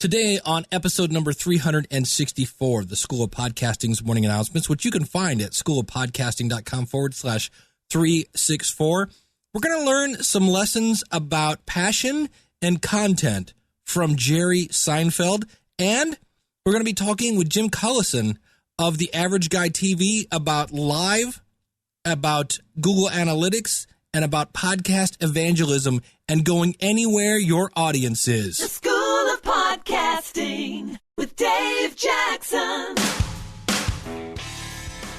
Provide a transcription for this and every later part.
Today on episode number 364 of the School of Podcasting's morning announcements, which you can find at schoolofpodcasting.com/364, we're going to learn some lessons about passion and content from Jerry Seinfeld, and we're going to be talking with Jim Collison of The Average Guy TV about live, about Google Analytics, and about podcast evangelism and going anywhere your audience is. The School of Podcasting with Dave Jackson.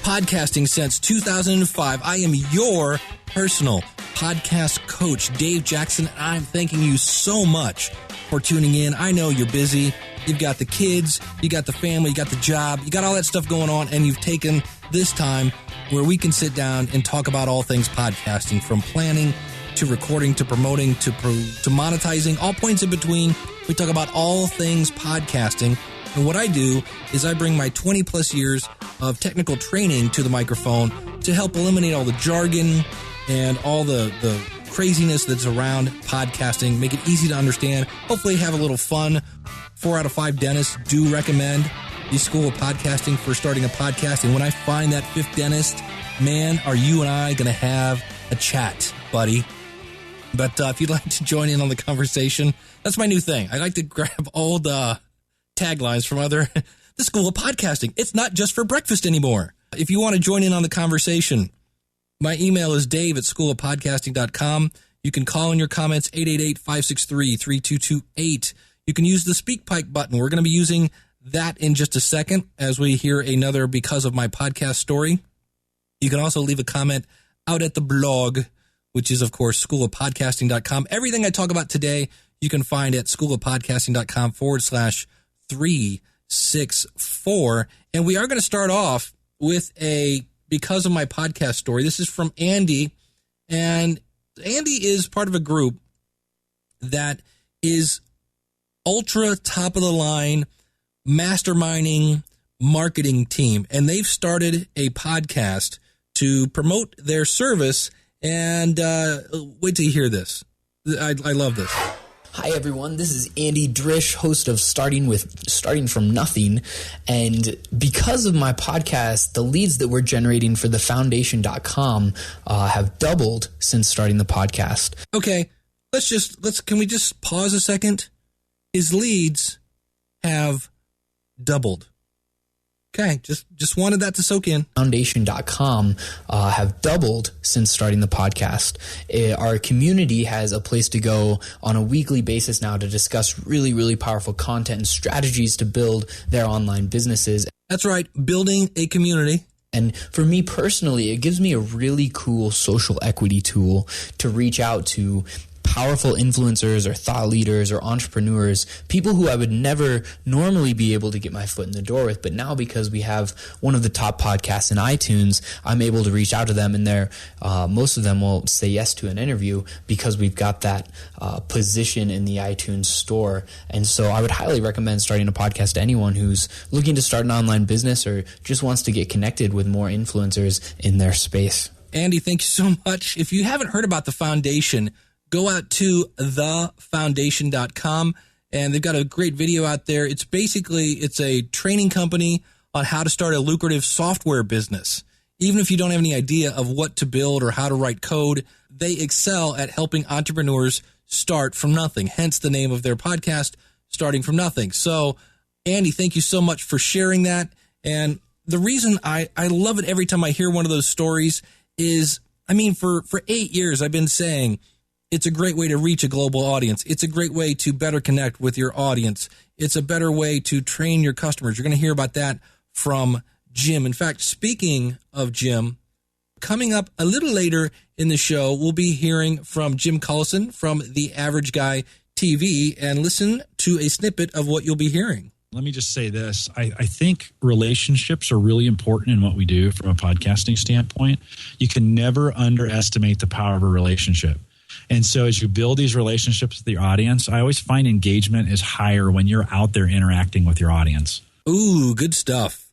Podcasting since 2005. I am your personal podcast coach, Dave Jackson. I'm thanking you so much for tuning in. I know you're busy. You've got the kids, you got the family, you got the job, you got all that stuff going on, and you've taken this time where we can sit down and talk about all things podcasting, from planning to recording to promoting to monetizing, all points in between. We talk about all things podcasting. And what I do is I bring my 20 plus years of technical training to the microphone to help eliminate all the jargon and all the craziness that's around podcasting, make it easy to understand, hopefully have a little fun. 4 out of 5 dentists do recommend the School of Podcasting for starting a podcast. And when I find that 5th dentist, man, are you and I going to have a chat, buddy. But if you'd like to join in on the conversation, that's my new thing. I like to grab old taglines from the School of Podcasting. It's not just for breakfast anymore. If you want to join in on the conversation, my email is dave@schoolofpodcasting.com. You can call in your comments, 888-563-3228. You can use the SpeakPipe button. We're going to be using that in just a second as we hear another Because of My Podcast story. You can also leave a comment out at the blog, which is, of course, schoolofpodcasting.com. Everything I talk about today, you can find at schoolofpodcasting.com/364. And we are going to start off with a Because of My Podcast story. This is from Andy. And Andy is part of a group that is ultra top of the line masterminding marketing team. And they've started a podcast to promote their service. And wait till you hear this. I love this. Hi, everyone. This is Andy Drish, host of Starting From Nothing. And because of my podcast, the leads that we're generating for thefoundation.com have doubled since starting the podcast. Okay, can we just pause a second? His leads have doubled. Okay, just wanted that to soak in. Foundation.com have doubled since starting the podcast. Our community has a place to go on a weekly basis now to discuss really, really powerful content and strategies to build their online businesses. That's right, building a community. And for me personally, it gives me a really cool social equity tool to reach out to powerful influencers or thought leaders or entrepreneurs, people who I would never normally be able to get my foot in the door with. But now, because we have one of the top podcasts in iTunes, I'm able to reach out to them, and most of them will say yes to an interview because we've got that position in the iTunes store. And so I would highly recommend starting a podcast to anyone who's looking to start an online business or just wants to get connected with more influencers in their space. Andy, thank you so much. If you haven't heard about the Foundation, go out to thefoundation.com, and they've got a great video out there. It's a training company on how to start a lucrative software business. Even if you don't have any idea of what to build or how to write code, they excel at helping entrepreneurs start from nothing, hence the name of their podcast, Starting From Nothing. So, Andy, thank you so much for sharing that. And the reason I love it every time I hear one of those stories is, for 8 years I've been saying, it's a great way to reach a global audience. It's a great way to better connect with your audience. It's a better way to train your customers. You're going to hear about that from Jim. In fact, speaking of Jim, coming up a little later in the show, we'll be hearing from Jim Collison from The Average Guy TV, and listen to a snippet of what you'll be hearing. Let me just say this. I think relationships are really important in what we do from a podcasting standpoint. You can never underestimate the power of a relationship. And so as you build these relationships with your audience, I always find engagement is higher when you're out there interacting with your audience. Ooh, good stuff.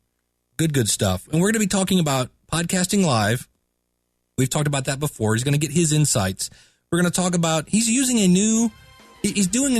Good stuff. And we're going to be talking about podcasting live. We've talked about that before. He's going to get his insights. We're going to talk about, he's doing a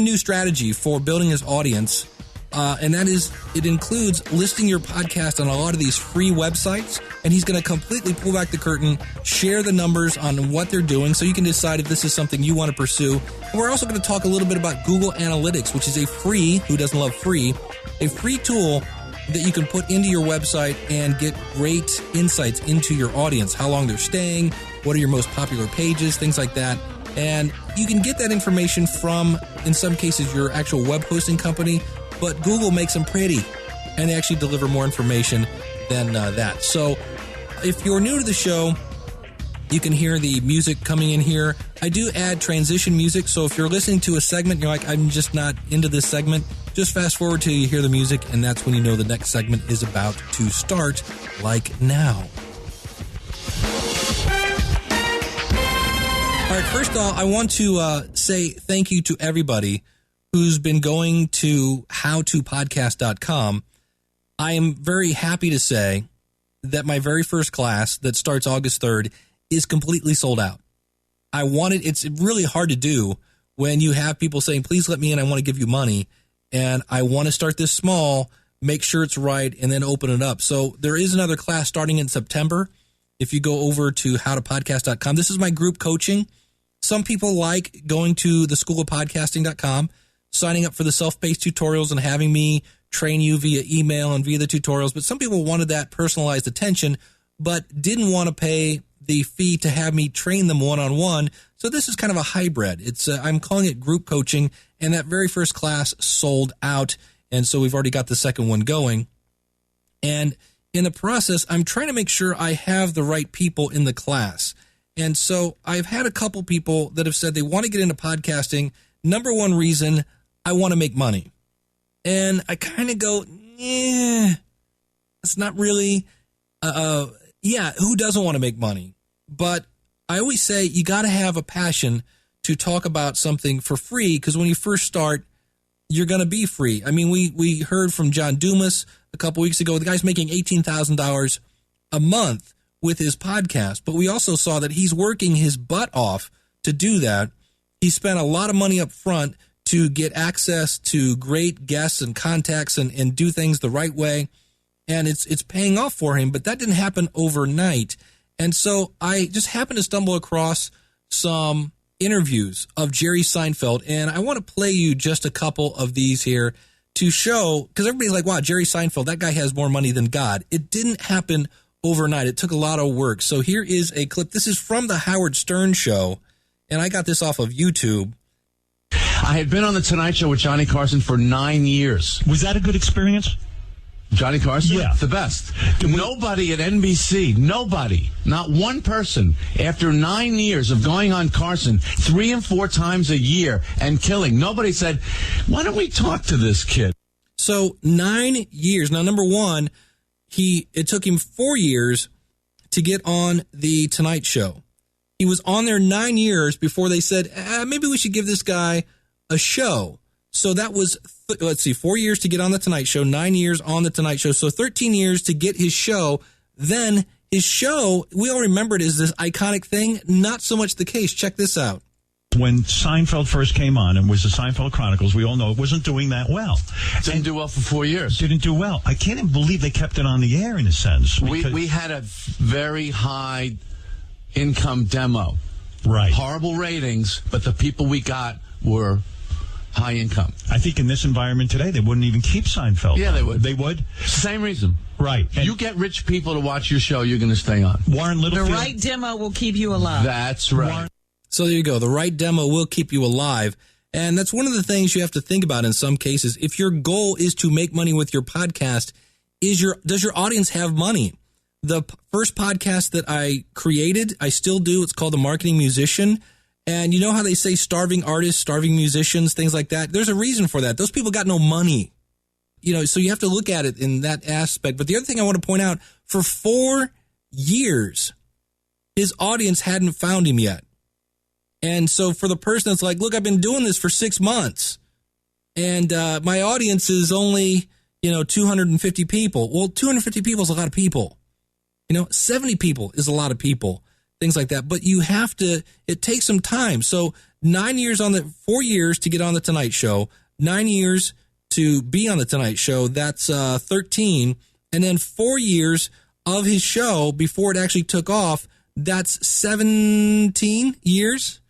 new strategy for building his audience And that is, it includes listing your podcast on a lot of these free websites. And he's going to completely pull back the curtain, share the numbers on what they're doing so you can decide if this is something you want to pursue. And we're also going to talk a little bit about Google Analytics, which is a free, who doesn't love free, a free tool that you can put into your website and get great insights into your audience, how long they're staying, what are your most popular pages, things like that. And you can get that information from, in some cases, your actual web hosting company, but Google makes them pretty, and they actually deliver more information than that. So if you're new to the show, you can hear the music coming in here. I do add transition music, so if you're listening to a segment, you're like, I'm just not into this segment, just fast forward till you hear the music, and that's when you know the next segment is about to start, like now. All right, first off, I want to say thank you to everybody who's been going to howtopodcast.com. I am very happy to say that my very first class that starts August 3rd is completely sold out. It's really hard to do when you have people saying, please let me in, I want to give you money, and I want to start this small, make sure it's right, and then open it up. So there is another class starting in September. If you go over to howtopodcast.com, this is my group coaching. Some people like going to the schoolofpodcasting.com, signing up for the self-paced tutorials and having me train you via email and via the tutorials. But some people wanted that personalized attention, but didn't want to pay the fee to have me train them one-on-one. So this is kind of a hybrid. It's I'm calling it group coaching, and that very first class sold out. And so we've already got the second one going. And in the process, I'm trying to make sure I have the right people in the class. And so I've had a couple people that have said they want to get into podcasting. Number one reason, I want to make money. And I kind of go, it's not really, who doesn't want to make money? But I always say you got to have a passion to talk about something for free, because when you first start, you're going to be free. I mean, we heard from John Dumas a couple weeks ago. The guy's making $18,000 a month with his podcast, but we also saw that he's working his butt off to do that. He spent a lot of money up front to get access to great guests and contacts and do things the right way, and it's paying off for him, but that didn't happen overnight. And so I just happened to stumble across some interviews of Jerry Seinfeld, and I want to play you just a couple of these here to show, because everybody's like, wow, Jerry Seinfeld, that guy has more money than God. It didn't happen overnight. It took a lot of work. So here is a clip. This is from the Howard Stern Show, and I got this off of YouTube. I had been on The Tonight Show with Johnny Carson for 9 years. Was that a good experience? Johnny Carson? Yeah. The best. Nobody at NBC, nobody, not one person, after 9 years of going on Carson 3 and 4 times a year and killing, nobody said, why don't we talk to this kid? So 9 years. Now, number one, it took him 4 years to get on The Tonight Show. He was on there 9 years before they said, maybe we should give this guy a show. So that was, 4 years to get on The Tonight Show, 9 years on The Tonight Show. So 13 years to get his show. Then his show, we all remember it as this iconic thing. Not so much the case. Check this out. When Seinfeld first came on and was the Seinfeld Chronicles, we all know it wasn't doing that well. Didn't do well for 4 years. Didn't do well. I can't even believe they kept it on the air in a sense. We had a very high income demo. Right. Horrible ratings, but the people we got were high income. I think in this environment today, they wouldn't even keep Seinfeld. Yeah, they would. They would? Same reason. Right. And you get rich people to watch your show, you're going to stay on. Warren Littlefield. The right demo will keep you alive. That's right. So there you go. The right demo will keep you alive. And that's one of the things you have to think about in some cases. If your goal is to make money with your podcast, does your audience have money? The first podcast that I created, I still do. It's called The Marketing Musician. And you know how they say starving artists, starving musicians, things like that? There's a reason for that. Those people got no money. So you have to look at it in that aspect. But the other thing I want to point out, for 4 years, his audience hadn't found him yet. And so for the person that's like, look, I've been doing this for 6 months, and my audience is only, 250 people. Well, 250 people is a lot of people. 70 people is a lot of people. Things like that. But it takes some time. So 4 years to get on The Tonight Show, 9 years to be on the Tonight Show. That's 13. And then 4 years of his show before it actually took off. That's 17 years.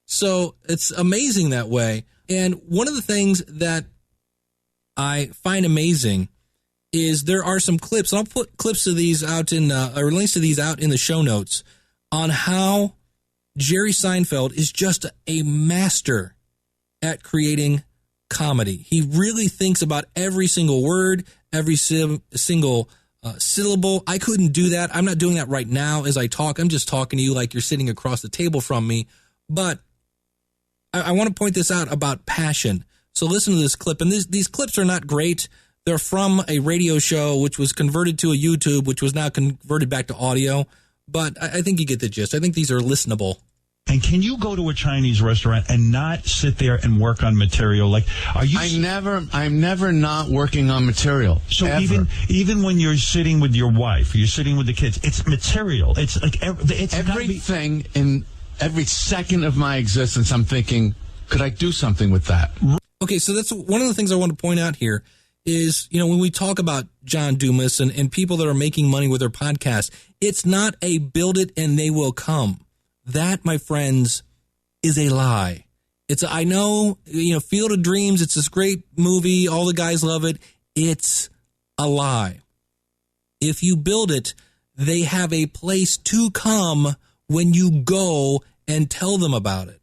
So it's amazing that way. And one of the things that I find amazing is there are some clips, and I'll put clips of these out or links to these out in the show notes, on how Jerry Seinfeld is just a master at creating comedy. He really thinks about every single word, every single syllable. I couldn't do that. I'm not doing that right now as I talk. I'm just talking to you like you're sitting across the table from me. But I want to point this out about passion. So listen to this clip. And these clips are not great. They're from a radio show, which was converted to a YouTube, which was now converted back to audio. But I think you get the gist. I think these are listenable. And can you go to a Chinese restaurant and not sit there and work on material? Like, are you? I'm never not working on material. So ever. even when you're sitting with your wife, you're sitting with the kids, it's material. It's like it's everything in every second of my existence. I'm thinking, could I do something with that? Okay, so that's one of the things I want to point out here is, when we talk about John Dumas and people that are making money with their podcast, it's not a build it and they will come. That, my friends, is a lie. I know, Field of Dreams, it's this great movie. All the guys love it. It's a lie. If you build it, they have a place to come when you go and tell them about it,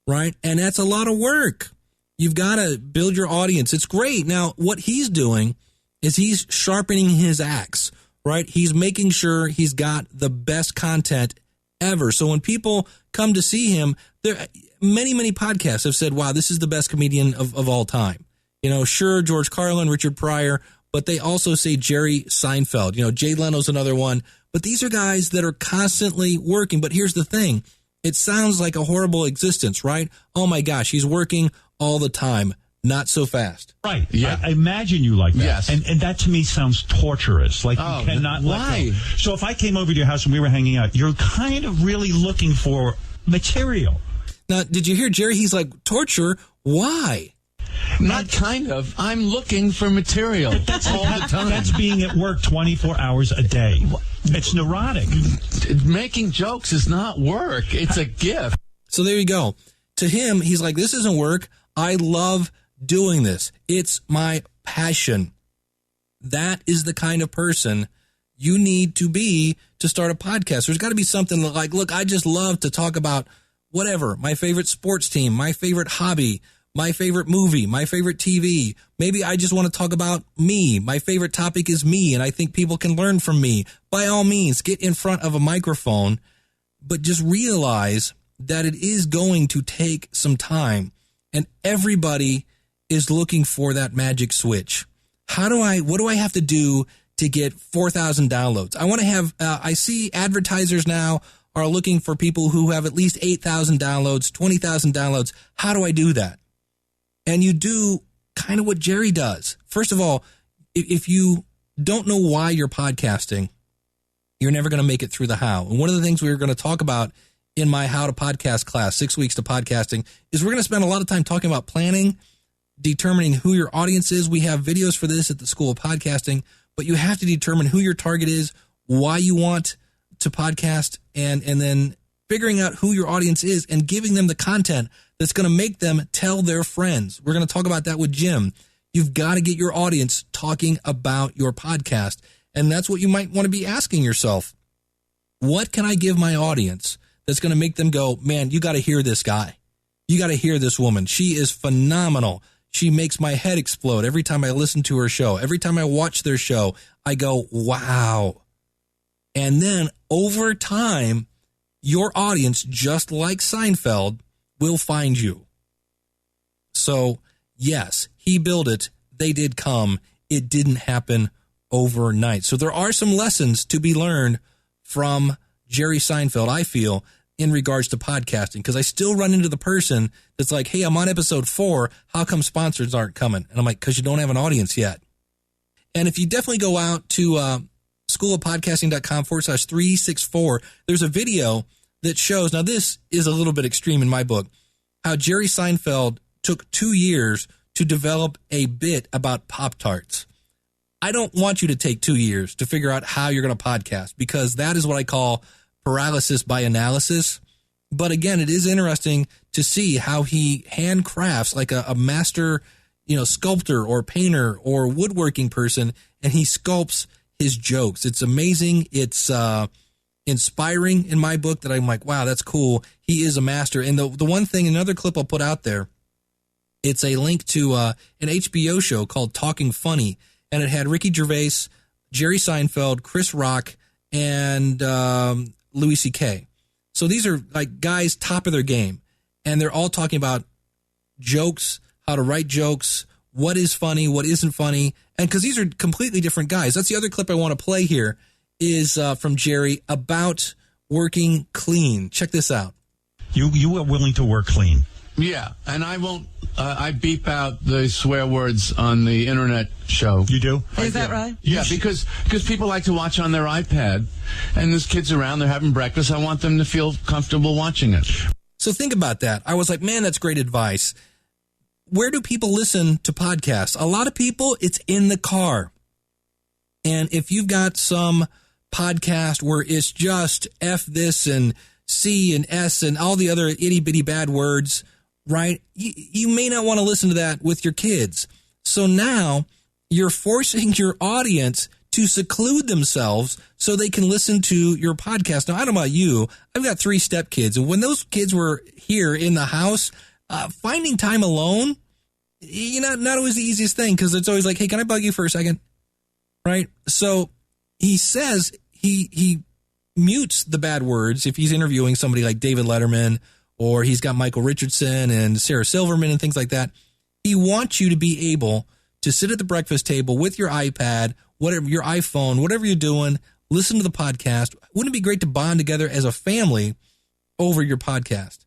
right? And that's a lot of work. You've got to build your audience. It's great. Now, what he's doing is he's sharpening his axe, right? He's making sure he's got the best content ever. So when people come to see him, many podcasts have said, wow, this is the best comedian of all time. Sure, George Carlin, Richard Pryor, but they also say Jerry Seinfeld. Jay Leno's another one. But these are guys that are constantly working. But here's the thing. It sounds like a horrible existence, right? Oh, my gosh, he's working all the time. Not so fast. Right. Yeah. I imagine you like that. Yes. And that to me sounds torturous. Like you cannot why? let go. So if I came over to your house and we were hanging out, you're kind of really looking for material. Now, did you hear Jerry? He's like, torture? Why? Not kind of. I'm looking for material all the time. That's being at work 24 hours a day. It's neurotic. Making jokes is not work. It's a gift. So there you go. To him, he's like, this isn't work. I love doing this. It's my passion. That is the kind of person you need to be to start a podcast. There's got to be something like, look, I just love to talk about whatever, my favorite sports team, my favorite hobby, my favorite movie, my favorite TV. Maybe I just want to talk about me. My favorite topic is me, and I think people can learn from me. By all means, get in front of a microphone, but just realize that it is going to take some time, and everybody is looking for that magic switch. What do I have to do to get 4,000 downloads? I want to have, I see advertisers now are looking for people who have at least 8,000 downloads, 20,000 downloads. How do I do that? And you do kind of what Jerry does. First of all, if you don't know why you're podcasting, you're never going to make it through the how. And one of the things we were going to talk about in my How to Podcast class, 6 weeks to podcasting, is we're going to spend a lot of time talking about planning, determining who your audience is. We have videos for this at the School of Podcasting, but you have to determine who your target is, why you want to podcast, and then figuring out who your audience is and giving them the content that's going to make them tell their friends. We're going to talk about that with Jim. You've got to get your audience talking about your podcast. And that's what you might want to be asking yourself. What can I give my audience that's going to make them go, man, you got to hear this guy. You got to hear this woman. She is phenomenal. She makes my head explode every time I listen to her show. Every time I watch their show, I go, wow. And then over time, your audience, just like Seinfeld, will find you. So, yes, he built it. They did come. It didn't happen overnight. So there are some lessons to be learned from Jerry Seinfeld, I feel, in regards to podcasting, because I still run into the person that's like, hey, I'm on episode 4. How come sponsors aren't coming? And I'm like, because you don't have an audience yet. And if you definitely go out to schoolofpodcasting.com/364, there's a video that shows, now this is a little bit extreme in my book, how Jerry Seinfeld took 2 years to develop a bit about Pop-Tarts. I don't want you to take 2 years to figure out how you're going to podcast, because that is what I call paralysis by analysis. But again, it is interesting to see how he handcrafts like a master, sculptor or painter or woodworking person, and he sculpts his jokes. It's amazing. It's inspiring in my book that I'm like, wow, that's cool. He is a master. And the one thing, another clip I'll put out there, it's a link to an HBO show called Talking Funny, and it had Ricky Gervais, Jerry Seinfeld, Chris Rock, and Louis C.K. So these are like guys top of their game, and they're all talking about jokes, how to write jokes, what is funny, what isn't funny, and because these are completely different guys. That's the other clip I want to play here is from Jerry about working clean. Check this out. You are willing to work clean. Yeah, and I won't. I beep out the swear words on the internet show. You do? Is that right? Yeah, because people like to watch on their iPad, and there's kids around, they're having breakfast. I want them to feel comfortable watching it. So think about that. I was like, man, that's great advice. Where do people listen to podcasts? A lot of people, it's in the car. And if you've got some podcast where it's just F this and C and S and all the other itty bitty bad words, right? You may not want to listen to that with your kids. So now you're forcing your audience to seclude themselves so they can listen to your podcast. Now, I don't know about you. I've got 3 stepkids, and when those kids were here in the house, finding time alone, not always the easiest thing, because it's always like, hey, can I bug you for a second? Right? So he says he mutes the bad words if he's interviewing somebody like David Letterman, or he's got Michael Richardson and Sarah Silverman and things like that. He wants you to be able to sit at the breakfast table with your iPad, whatever, your iPhone, whatever you're doing, listen to the podcast. Wouldn't it be great to bond together as a family over your podcast?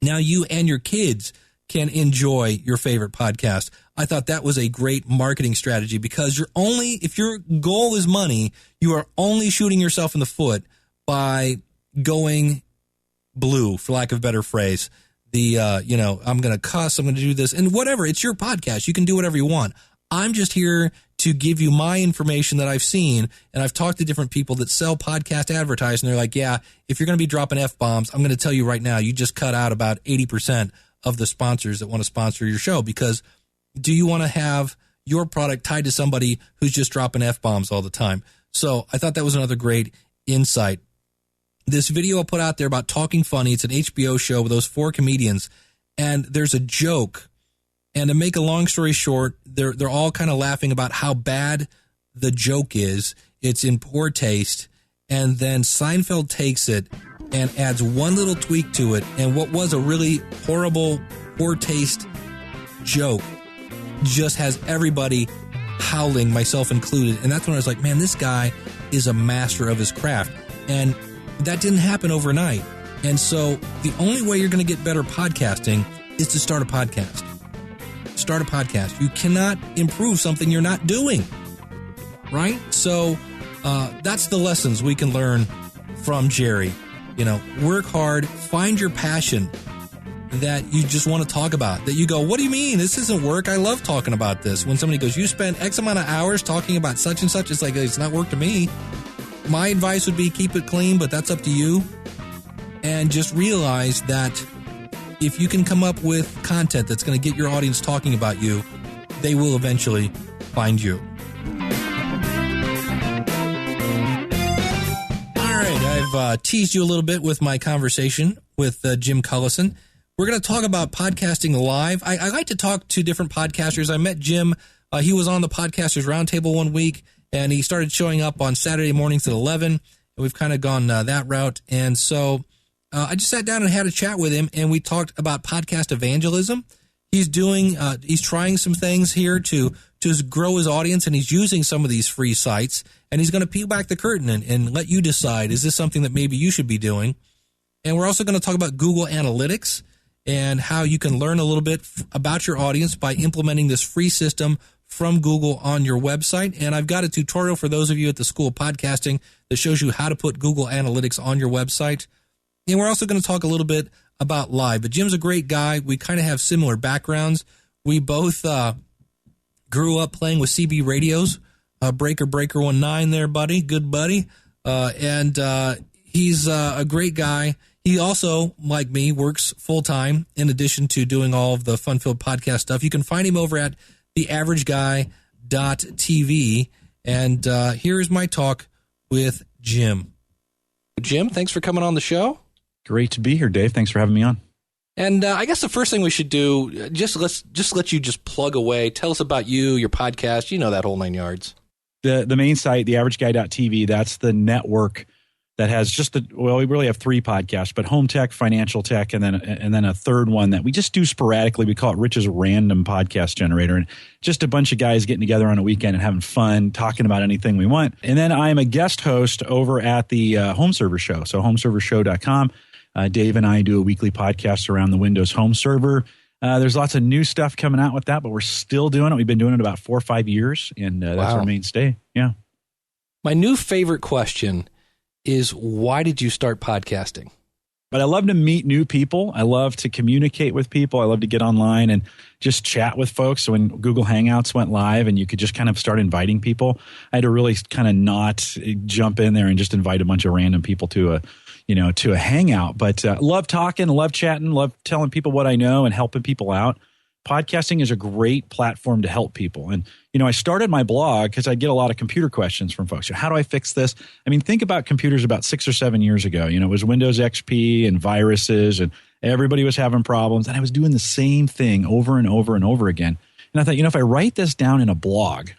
Now you and your kids can enjoy your favorite podcast. I thought that was a great marketing strategy, because if your goal is money, you are only shooting yourself in the foot by going blue, for lack of a better phrase. I'm going to cuss, I'm going to do this, and whatever. It's your podcast. You can do whatever you want. I'm just here to give you my information that I've seen, and I've talked to different people that sell podcast advertising, and they're like, yeah, if you're going to be dropping F-bombs, I'm going to tell you right now, you just cut out about 80% of the sponsors that want to sponsor your show, because do you want to have your product tied to somebody who's just dropping F-bombs all the time? So I thought that was another great insight. This video I put out there about Talking Funny, it's an HBO show with those 4 comedians, and there's a joke. And to make a long story short, they're all kind of laughing about how bad the joke is. It's in poor taste. And then Seinfeld takes it and adds one little tweak to it. And what was a really horrible, poor taste joke just has everybody howling, myself included. And that's when I was like, man, this guy is a master of his craft. And that didn't happen overnight. And so the only way you're going to get better podcasting is to start a podcast. Start a podcast. You cannot improve something you're not doing, right? So that's the lessons we can learn from Jerry. Work hard, find your passion that you just want to talk about, that you go, what do you mean? This isn't work. I love talking about this. When somebody goes, you spent X amount of hours talking about such and such, it's like, it's not work to me. My advice would be keep it clean, but that's up to you. And just realize that if you can come up with content that's going to get your audience talking about you, they will eventually find you. All right, I've teased you a little bit with my conversation with Jim Collison. We're going to talk about podcasting live. I like to talk to different podcasters. I met Jim. He was on the Podcasters Roundtable one week, and he started showing up on Saturday mornings at 11, and we've kind of gone that route. And so I just sat down and had a chat with him, and we talked about podcast evangelism. He's trying some things here to grow his audience, and he's using some of these free sites, and he's going to peel back the curtain and let you decide, is this something that maybe you should be doing? And we're also going to talk about Google Analytics and how you can learn a little bit about your audience by implementing this free system from Google on your website. And I've got a tutorial for those of you at the School of Podcasting that shows you how to put Google Analytics on your website. And we're also going to talk a little bit about live. But Jim's a great guy. We kind of have similar backgrounds. We both grew up playing with CB radios. Breaker 19 there, buddy. Good buddy. And he's a great guy. He also, like me, works full-time in addition to doing all of the fun-filled podcast stuff. You can find him over at theaverageguy.tv. And here's my talk with Jim. Jim, thanks for coming on the show. Great to be here, Dave. Thanks for having me on. And I guess the first thing we should do, let's let you just plug away. Tell us about you, your podcast, that whole 9 yards. The main site, theaverageguy.tv, that's the network that has we really have 3 podcasts, but home tech, financial tech, and then a third one that we just do sporadically. We call it Rich's Random Podcast Generator, and just a bunch of guys getting together on a weekend and having fun, talking about anything we want. And then I'm a guest host over at the Home Server Show, so homeservershow.com. Dave and I do a weekly podcast around the Windows Home Server. There's lots of new stuff coming out with that, but we're still doing it. We've been doing it about 4 or 5 years, and that's our mainstay. Yeah. My new favorite question is, why did you start podcasting? But I love to meet new people. I love to communicate with people. I love to get online and just chat with folks. So when Google Hangouts went live and you could just kind of start inviting people, I had to really kind of not jump in there and just invite a bunch of random people to a hangout. But love talking, love chatting, love telling people what I know and helping people out. Podcasting is a great platform to help people. And, I started my blog because I get a lot of computer questions from folks. How do I fix this? I mean, think about computers about 6 or 7 years ago. It was Windows XP and viruses, and everybody was having problems. And I was doing the same thing over and over and over again. And I thought, if I write this down in a blog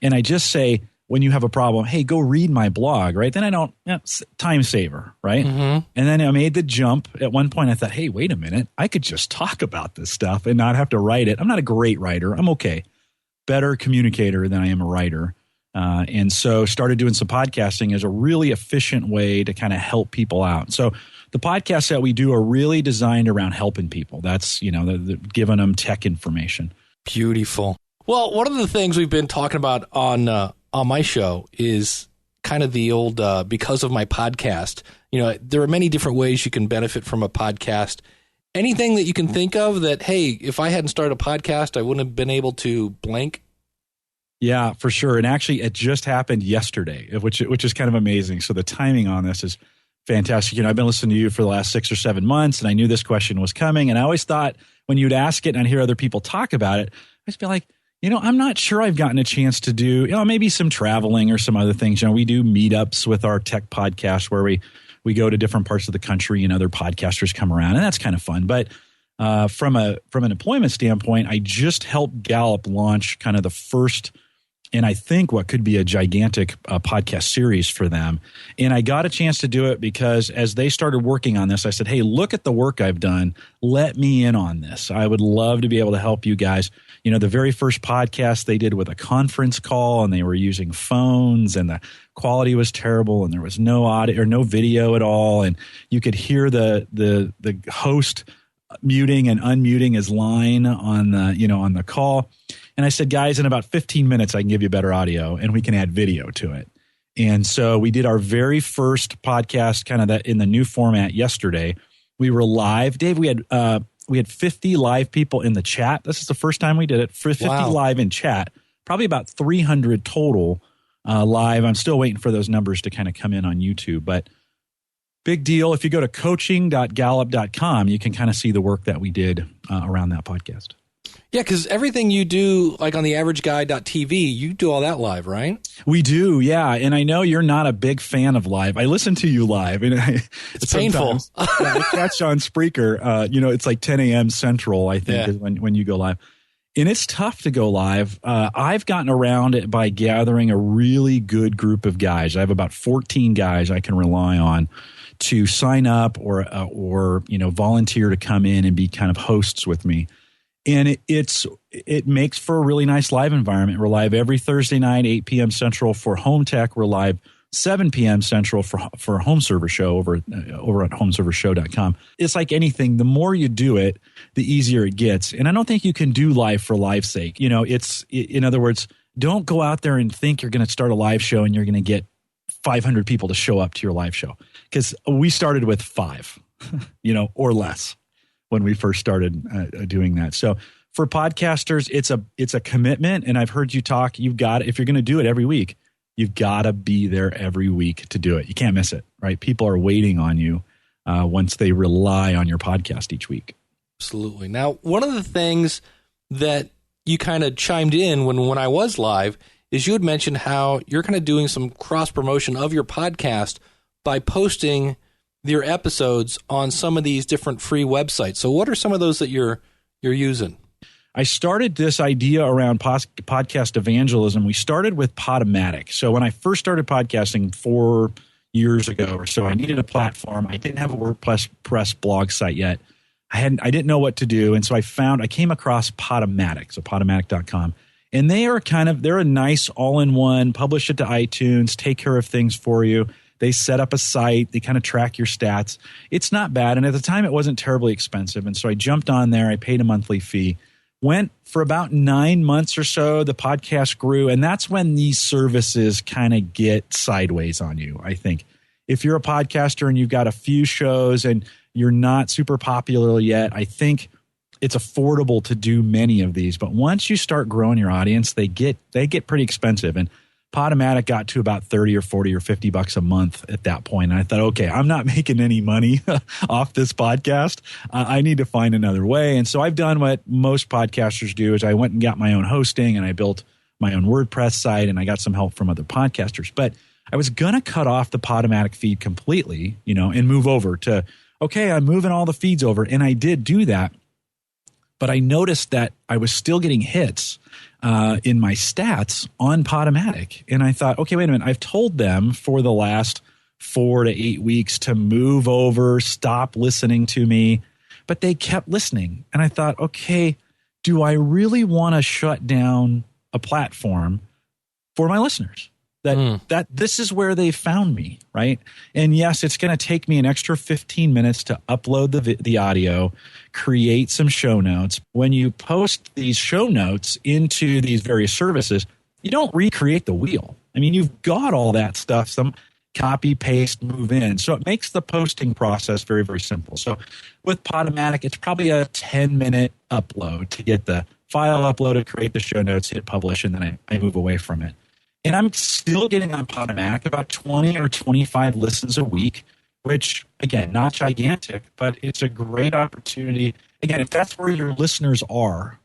and I just say, when you have a problem, hey, go read my blog, right? Then I don't, time saver, right? Mm-hmm. And then I made the jump. At one point I thought, hey, wait a minute. I could just talk about this stuff and not have to write it. I'm not a great writer. I'm okay. Better communicator than I am a writer. And so started doing some podcasting as a really efficient way to kind of help people out. So the podcasts that we do are really designed around helping people. That's, giving them tech information. Beautiful. Well, one of the things we've been talking about on my show is kind of the old, because of my podcast, there are many different ways you can benefit from a podcast. Anything that you can think of that, hey, if I hadn't started a podcast, I wouldn't have been able to blank? Yeah, for sure. And actually, it just happened yesterday, which is kind of amazing. So the timing on this is fantastic. I've been listening to you for the last 6 or 7 months, and I knew this question was coming. And I always thought when you'd ask it and I'd hear other people talk about it, I'd just be like, I'm not sure I've gotten a chance to do, maybe some traveling or some other things. We do meetups with our tech podcast where we go to different parts of the country and other podcasters come around, and that's kind of fun. But from an employment standpoint, I just helped Gallup launch kind of the first, and I think what could be a gigantic podcast series for them. And I got a chance to do it because as they started working on this, I said, hey, look at the work I've done. Let me in on this. I would love to be able to help you guys. The very first podcast they did with a conference call, and they were using phones, and the quality was terrible, and there was no audio or no video at all, and you could hear the host muting and unmuting his line on the call. And I said, guys, in about 15 minutes, I can give you better audio, and we can add video to it. And so we did our very first podcast, kind of that in the new format yesterday. We were live, Dave. We had 50 live people in the chat. This is the first time we did it. 50 live in chat, probably about 300 total live. I'm still waiting for those numbers to kind of come in on YouTube, but big deal. If you go to coaching.gallup.com, you can kind of see the work that we did around that podcast. Yeah, because everything you do, like on theaverageguy.tv, you do all that live, right? We do, yeah. And I know you're not a big fan of live. I listen to you live. And it's painful. I catch on Spreaker. It's like 10 a.m. Central, I think, is when you go live. And it's tough to go live. I've gotten around it by gathering a really good group of guys. I have about 14 guys I can rely on to sign up or volunteer to come in and be kind of hosts with me. And it makes for a really nice live environment. We're live every Thursday night, 8 p.m. Central for Home Tech. We're live 7 p.m. Central for Home Server Show over at homeservershow.com. It's like anything. The more you do it, the easier it gets. And I don't think you can do live for live's sake. In other words, don't go out there and think you're going to start a live show and you're going to get 500 people to show up to your live show. Because we started with 5, or less when we first started doing that. So for podcasters, it's a commitment. And I've heard you talk, if you're going to do it every week, you've got to be there every week to do it. You can't miss it, right? People are waiting on you once they rely on your podcast each week. Absolutely. Now, one of the things that you kind of chimed in when I was live is you had mentioned how you're kind of doing some cross promotion of your podcast by posting your episodes on some of these different free websites. So what are some of those that you're using? I started this idea around podcast evangelism. We started with Podomatic. So when I first started podcasting 4 years ago or so, I needed a platform. I didn't have a WordPress blog site yet. I didn't know what to do. And so I came across Podomatic, so podomatic.com. And they're a nice all-in-one, publish it to iTunes, take care of things for you. They set up a site. They kind of track your stats. It's not bad. And at the time, it wasn't terribly expensive. And so I jumped on there. I paid a monthly fee. Went for about 9 months or so. The podcast grew. And that's when these services kind of get sideways on you, I think. If you're a podcaster and you've got a few shows and you're not super popular yet, I think it's affordable to do many of these. But once you start growing your audience, they get pretty expensive. And Podomatic got to about 30 or 40 or 50 bucks a month at that point. And I thought, okay, I'm not making any money off this podcast. I need to find another way. And so I've done what most podcasters do is I went and got my own hosting and I built my own WordPress site and I got some help from other podcasters. But I was going to cut off the Podomatic feed completely, and move over to, okay, I'm moving all the feeds over. And I did do that. But I noticed that I was still getting hits in my stats on Podomatic. And I thought, okay, wait a minute. I've told them for the last 4 to 8 weeks to move over, stop listening to me. But they kept listening. And I thought, okay, do I really want to shut down a platform for my listeners? That this is where they found me, right? And yes, it's going to take me an extra 15 minutes to upload the audio, create some show notes. When you post these show notes into these various services, you don't recreate the wheel. I mean, you've got all that stuff, some copy, paste, move in. So it makes the posting process very, very simple. So with Podomatic, it's probably a 10-minute upload to get the file uploaded, create the show notes, hit publish, and then I move away from it. And I'm still getting on Podomatic about 20 or 25 listens a week, which, again, not gigantic, but it's a great opportunity. Again, if that's where your listeners are,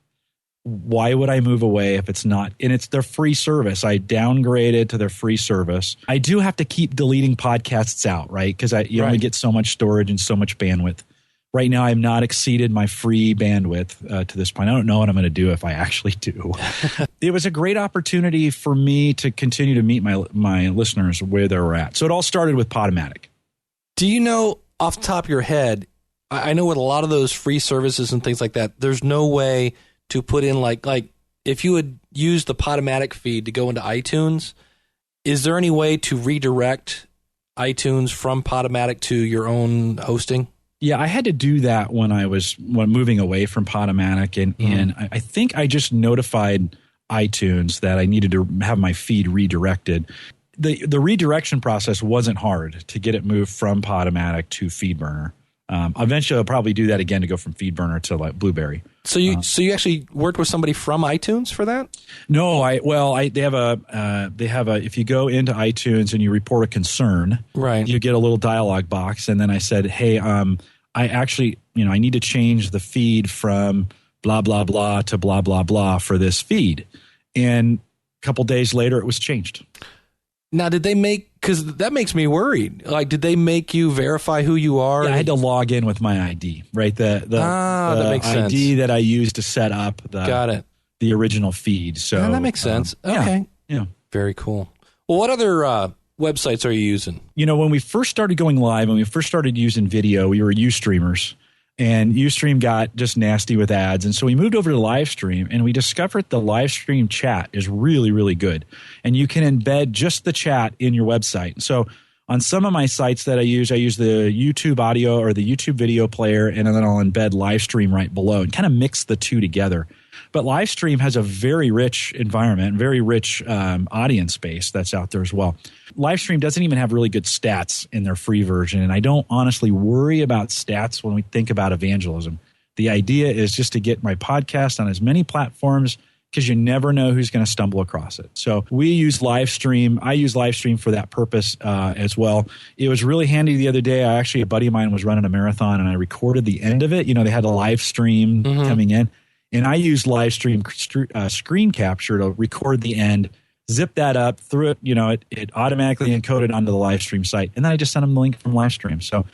why would I move away if it's not? And it's their free service. I downgraded to their free service. I do have to keep deleting podcasts out, right? Because you only get so much storage and so much bandwidth. Right now, I've not exceeded my free bandwidth to this point. I don't know what I'm going to do if I actually do. It was a great opportunity for me to continue to meet my listeners where they were at. So it all started with Podomatic. Do you know off the top of your head, I know with a lot of those free services and things like that, there's no way to put in like if you would use the Podomatic feed to go into iTunes, is there any way to redirect iTunes from Podomatic to your own hosting? Yeah, I had to do that when moving away from Podomatic, and I think I just notified iTunes that I needed to have my feed redirected. The redirection process wasn't hard to get it moved from Podomatic to FeedBurner. Eventually, I'll probably do that again to go from FeedBurner to like Blueberry. So you actually worked with somebody from iTunes for that? No, they have a if you go into iTunes and you report a concern, right, you get a little dialog box, and then I said, hey, I actually, I need to change the feed from blah blah blah to blah blah blah for this feed, and a couple days later it was changed. Now, did they because that makes me worried. Like, did they make you verify who you are? Yeah, I had to log in with my ID, right? The that makes sense. ID that I used to set up the original feed. So that makes sense. Okay. Yeah. Very cool. Well, what other websites are you using? When we first started going live, when we first started using video, we were Ustreamers. And Ustream got just nasty with ads. And so we moved over to Livestream, and we discovered the Livestream chat is really, really good. And you can embed just the chat in your website. So on some of my sites that I use the YouTube audio or the YouTube video player, and then I'll embed Livestream right below and kind of mix the two together. But Livestream has a very rich environment, very rich audience base that's out there as well. Livestream doesn't even have really good stats in their free version, and I don't honestly worry about stats when we think about evangelism. The idea is just to get my podcast on as many platforms because you never know who's going to stumble across it. So we use Livestream. I use Livestream for that purpose as well. It was really handy the other day. A buddy of mine was running a marathon, and I recorded the end of it. They had a live stream coming in, and I used Livestream screen capture to record the end, zip that up, threw it, it automatically encoded onto the Livestream site, and then I just sent them the link from Livestream. So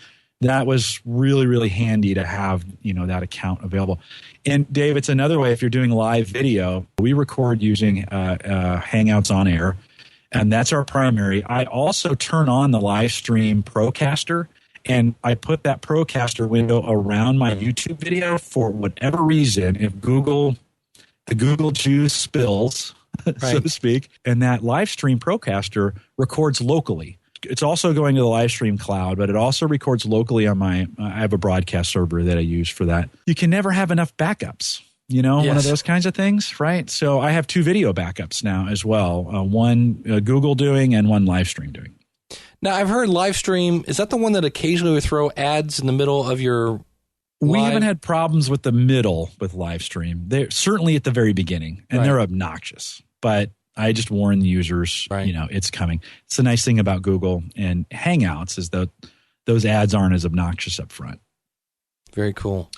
that was really, really handy to have, that account available. And Dave, it's another way if you're doing live video. We record using Hangouts on Air, and that's our primary. I also turn on the Livestream Procaster, and I put that Procaster window around my YouTube video for whatever reason. If the Google juice spills, so to speak, and that Livestream Procaster records locally. It's also going to the Livestream cloud, but it also records locally on I have a broadcast server that I use for that. You can never have enough backups, one of those kinds of things, right? So I have 2 video backups now as well, one Google doing and one Livestream doing. Now, I've heard Livestream, is that the one that occasionally would throw ads in the middle of your We haven't had problems with the middle with Livestream. They're certainly at the very beginning, and they're obnoxious, but I just warn the users, it's coming. It's the nice thing about Google and Hangouts is that those ads aren't as obnoxious up front. Very cool.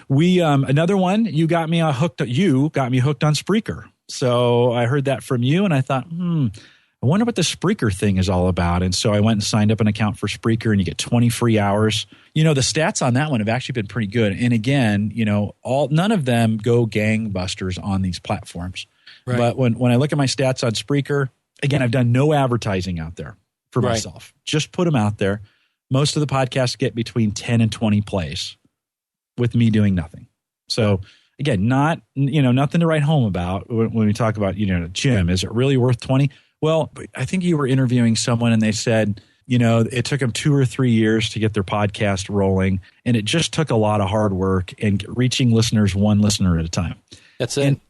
We another one, you got me hooked on Spreaker. So I heard that from you, and I thought, I wonder what the Spreaker thing is all about. And so I went and signed up an account for Spreaker, and you get 20 free hours. The stats on that one have actually been pretty good. And again, none of them go gangbusters on these platforms. Right. But when I look at my stats on Spreaker, again, I've done no advertising out there for myself. Just put them out there. Most of the podcasts get between 10 and 20 plays with me doing nothing. So again, not, nothing to write home about when we talk about, Jim, is it really worth 20? Well, I think you were interviewing someone and they said, it took them 2 or 3 years to get their podcast rolling. And it just took a lot of hard work and reaching listeners one listener at a time. That's it. And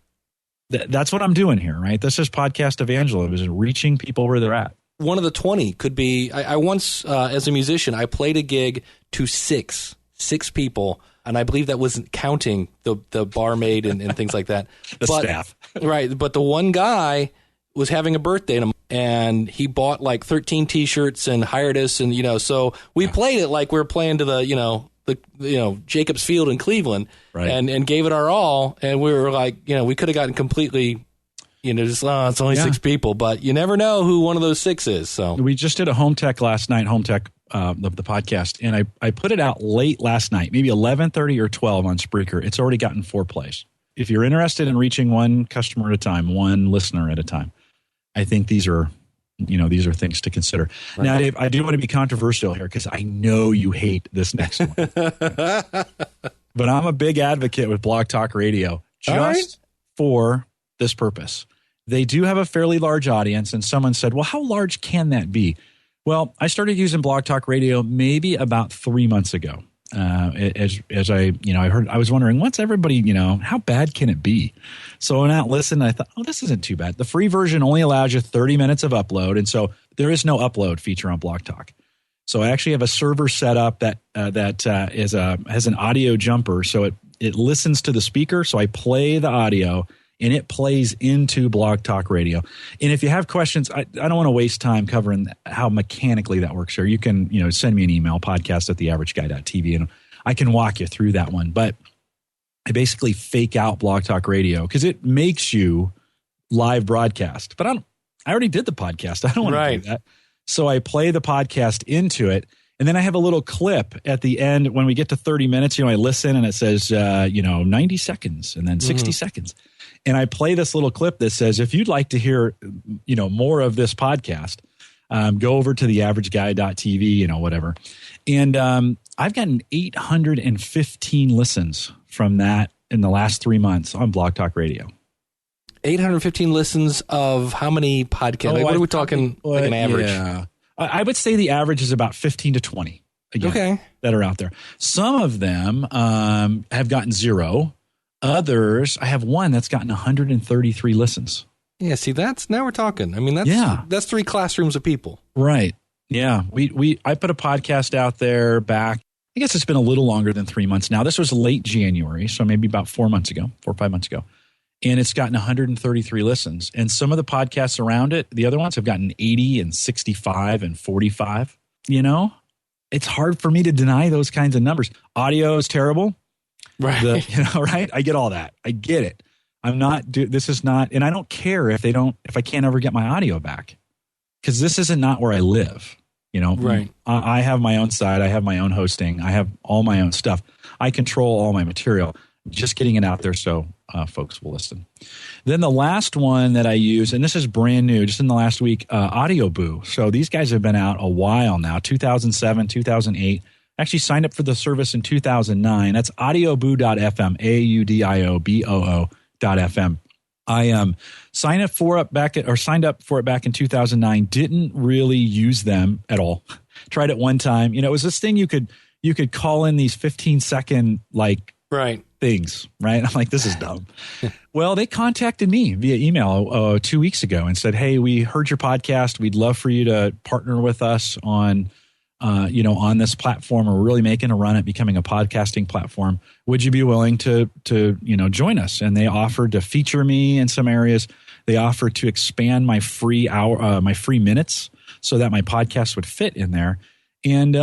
that's what I'm doing here, right? This is podcast evangelism, is reaching people where they're at. One of the 20 could be, I once, as a musician, I played a gig to six people, and I believe that wasn't counting the barmaid and things like that. Staff. Right, but the one guy was having a birthday, and he bought like 13 T-shirts and hired us, and, so we played it like we were playing to the Jacobs Field in Cleveland, right, and gave it our all, and we were like, we could have gotten completely, it's only 6 people, but you never know who one of those 6 is. So we just did a home tech last night, the podcast, and I put it out late last night, maybe 11:30 or 12 on Spreaker. It's already gotten 4 plays. If you're interested in reaching one customer at a time, one listener at a time, I think these are things to consider. Right. Now, Dave, I do want to be controversial here because I know you hate this next one. But I'm a big advocate with Blog Talk Radio just for this purpose. They do have a fairly large audience, and someone said, well, how large can that be? Well, I started using Blog Talk Radio maybe about 3 months ago. As I heard, I was wondering, what's everybody, how bad can it be? So when I listened, I thought, this isn't too bad. The free version only allows you 30 minutes of upload. And so there is no upload feature on Blog Talk. So I actually have a server set up that has an audio jumper. So it listens to the speaker. So I play the audio and it plays into Blog Talk Radio. And if you have questions, I don't want to waste time covering how mechanically that works here. You can, send me an email, podcast@theaverageguy.tv, and I can walk you through that one. But I basically fake out Blog Talk Radio because it makes you live broadcast. But I already did the podcast. I don't want to do that. So I play the podcast into it. And then I have a little clip at the end. When we get to 30 minutes, I listen and it says, 90 seconds and then 60 seconds. And I play this little clip that says, if you'd like to hear, more of this podcast, go over to theaverageguy.tv, whatever. And I've gotten 815 listens from that in the last 3 months on Blog Talk Radio. 815 listens of how many podcasts? What are we talking, like an average? Yeah. I would say the average is about 15 to 20 again, that are out there. Some of them have gotten 0. Others, I have one that's gotten 133 listens. Yeah, see, now we're talking. I mean, that's 3 classrooms of people. Right. Yeah. I put a podcast out there back I guess it's been a little longer than 3 months now. This was late January, so maybe about 4 or 5 months ago. And it's gotten 133 listens. And some of the podcasts around it, the other ones have gotten 80 and 65 and 45. You know, it's hard for me to deny those kinds of numbers. Audio is terrible. Right. Right? I get all that. I get it. This is not, and I don't care if I can't ever get my audio back, because this isn't not where I live. You know, right. I have my own site. I have my own hosting. I have all my own stuff. I control all my material. Just getting it out there so folks will listen. Then the last one that I use, and this is brand new, just in the last week, Audio Boo. So these guys have been out a while now, 2007, 2008. Actually signed up for the service in 2009. That's audioboo.fm, AUDIOBOO.fm. I signed up for it back in 2009. Didn't really use them at all. Tried it one time. You know, it was this thing you could call in these 15-second things, right? I'm like, this is dumb. Well, they contacted me via email 2 weeks ago and said, "Hey, we heard your podcast. We'd love for you to partner with us on on this platform. We're really making a run at becoming a podcasting platform. Would you be willing to join us?" And they offered to feature me in some areas. They offered to expand my free minutes so that my podcast would fit in there. And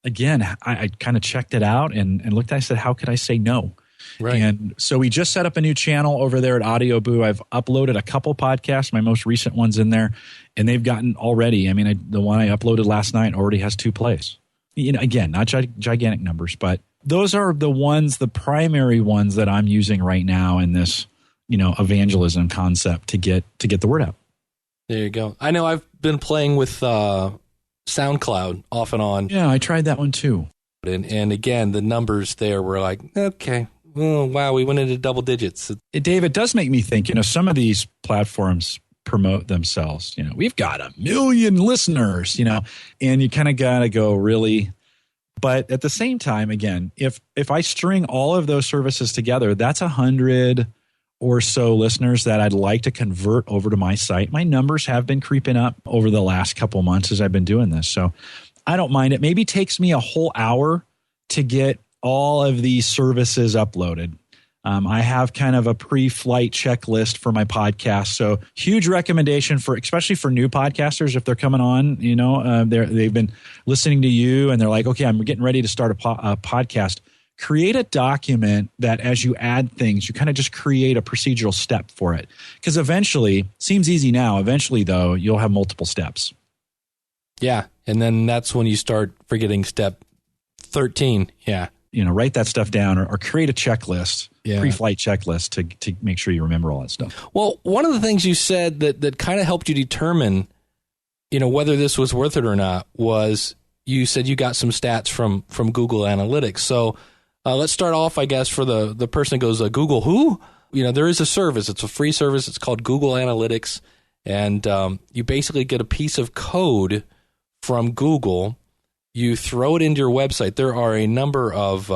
again, I kind of checked it out and looked. I said, "How could I say no?" Right. And so we just set up a new channel over there at Audio Boo. I've uploaded a couple podcasts, my most recent ones in there, and they've gotten already. I mean, the one I uploaded last night already has 2 plays. You know, again, not gigantic numbers, but those are the primary ones that I'm using right now in this, evangelism concept to get the word out. There you go. I know I've been playing with SoundCloud off and on. Yeah, I tried that one too. And again, the numbers there were like, okay. Oh, wow, we went into double digits. Dave, it does make me think, some of these platforms promote themselves. We've got 1 million listeners, and you kind of got to go, really. But at the same time, again, if I string all of those services together, that's 100 or so listeners that I'd like to convert over to my site. My numbers have been creeping up over the last couple months as I've been doing this. So I don't mind it. Maybe takes me a whole hour to get all of these services uploaded. I have kind of a pre-flight checklist for my podcast. So huge recommendation especially for new podcasters, if they're coming on, they've been listening to you and they're like, okay, I'm getting ready to start a podcast. Create a document that as you add things, you kind of just create a procedural step for it. Because eventually, seems easy now, eventually though, you'll have multiple steps. Yeah. And then that's when you start forgetting step 13. Yeah. Write that stuff down or create a checklist, pre-flight checklist to make sure you remember all that stuff. Well, one of the things you said that kind of helped you determine, whether this was worth it or not was you said you got some stats from Google Analytics. So let's start off, I guess, for the person that goes, Google who? There is a service. It's a free service. It's called Google Analytics. And you basically get a piece of code from Google. You throw it into your website. There are a number of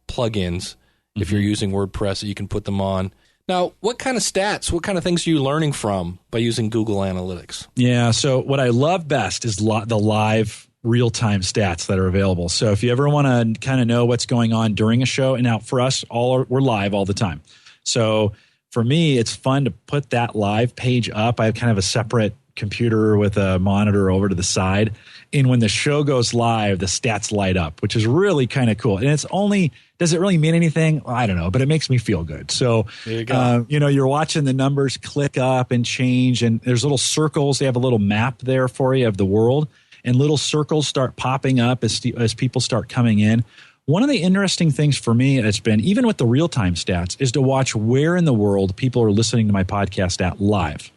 plugins, if you're using WordPress, that you can put them on. Now, what kind of stats, what kind of things are you learning from by using Google Analytics? Yeah, so what I love best is the live real-time stats that are available. So if you ever want to kind of know what's going on during a show, and now for us, we're live all the time. So for me, it's fun to put that live page up. I have kind of a separate computer with a monitor over to the side. And when the show goes live, the stats light up, which is really kind of cool. And does it really mean anything? Well, I don't know, but it makes me feel good. So, there you go. You're watching the numbers click up and change, and there's little circles. They have a little map there for you of the world, and little circles start popping up as people start coming in. One of the interesting things for me has been, even with the real-time stats, is to watch where in the world people are listening to my podcast at live.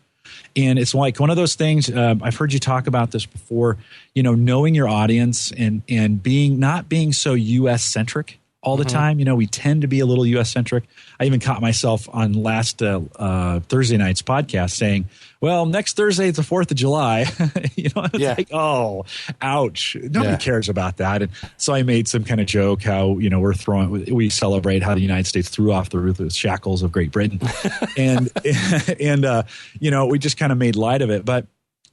And it's like one of those things, I've heard you talk about this before, knowing your audience and not being so U.S.-centric all the time. We tend to be a little U.S.-centric. I even caught myself on last Thursday night's podcast saying, well, next Thursday it's the 4th of July. It's like, oh, ouch. Nobody cares about that. And so I made some kind of joke how, we celebrate how the United States threw off the ruthless shackles of Great Britain. and we just kind of made light of it. But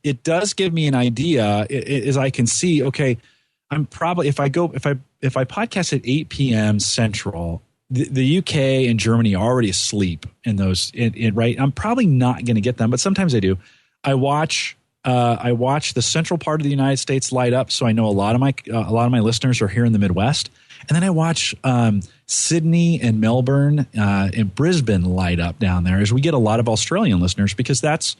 it does give me an idea as I can see, okay, I'm probably if I podcast at 8 p.m. Central, the UK and Germany are already asleep in those. Right, I'm probably not going to get them, but sometimes I do. I watch the central part of the United States light up, so I know a lot of my listeners are here in the Midwest, and then I watch Sydney and Melbourne and Brisbane light up down there as we get a lot of Australian listeners because it's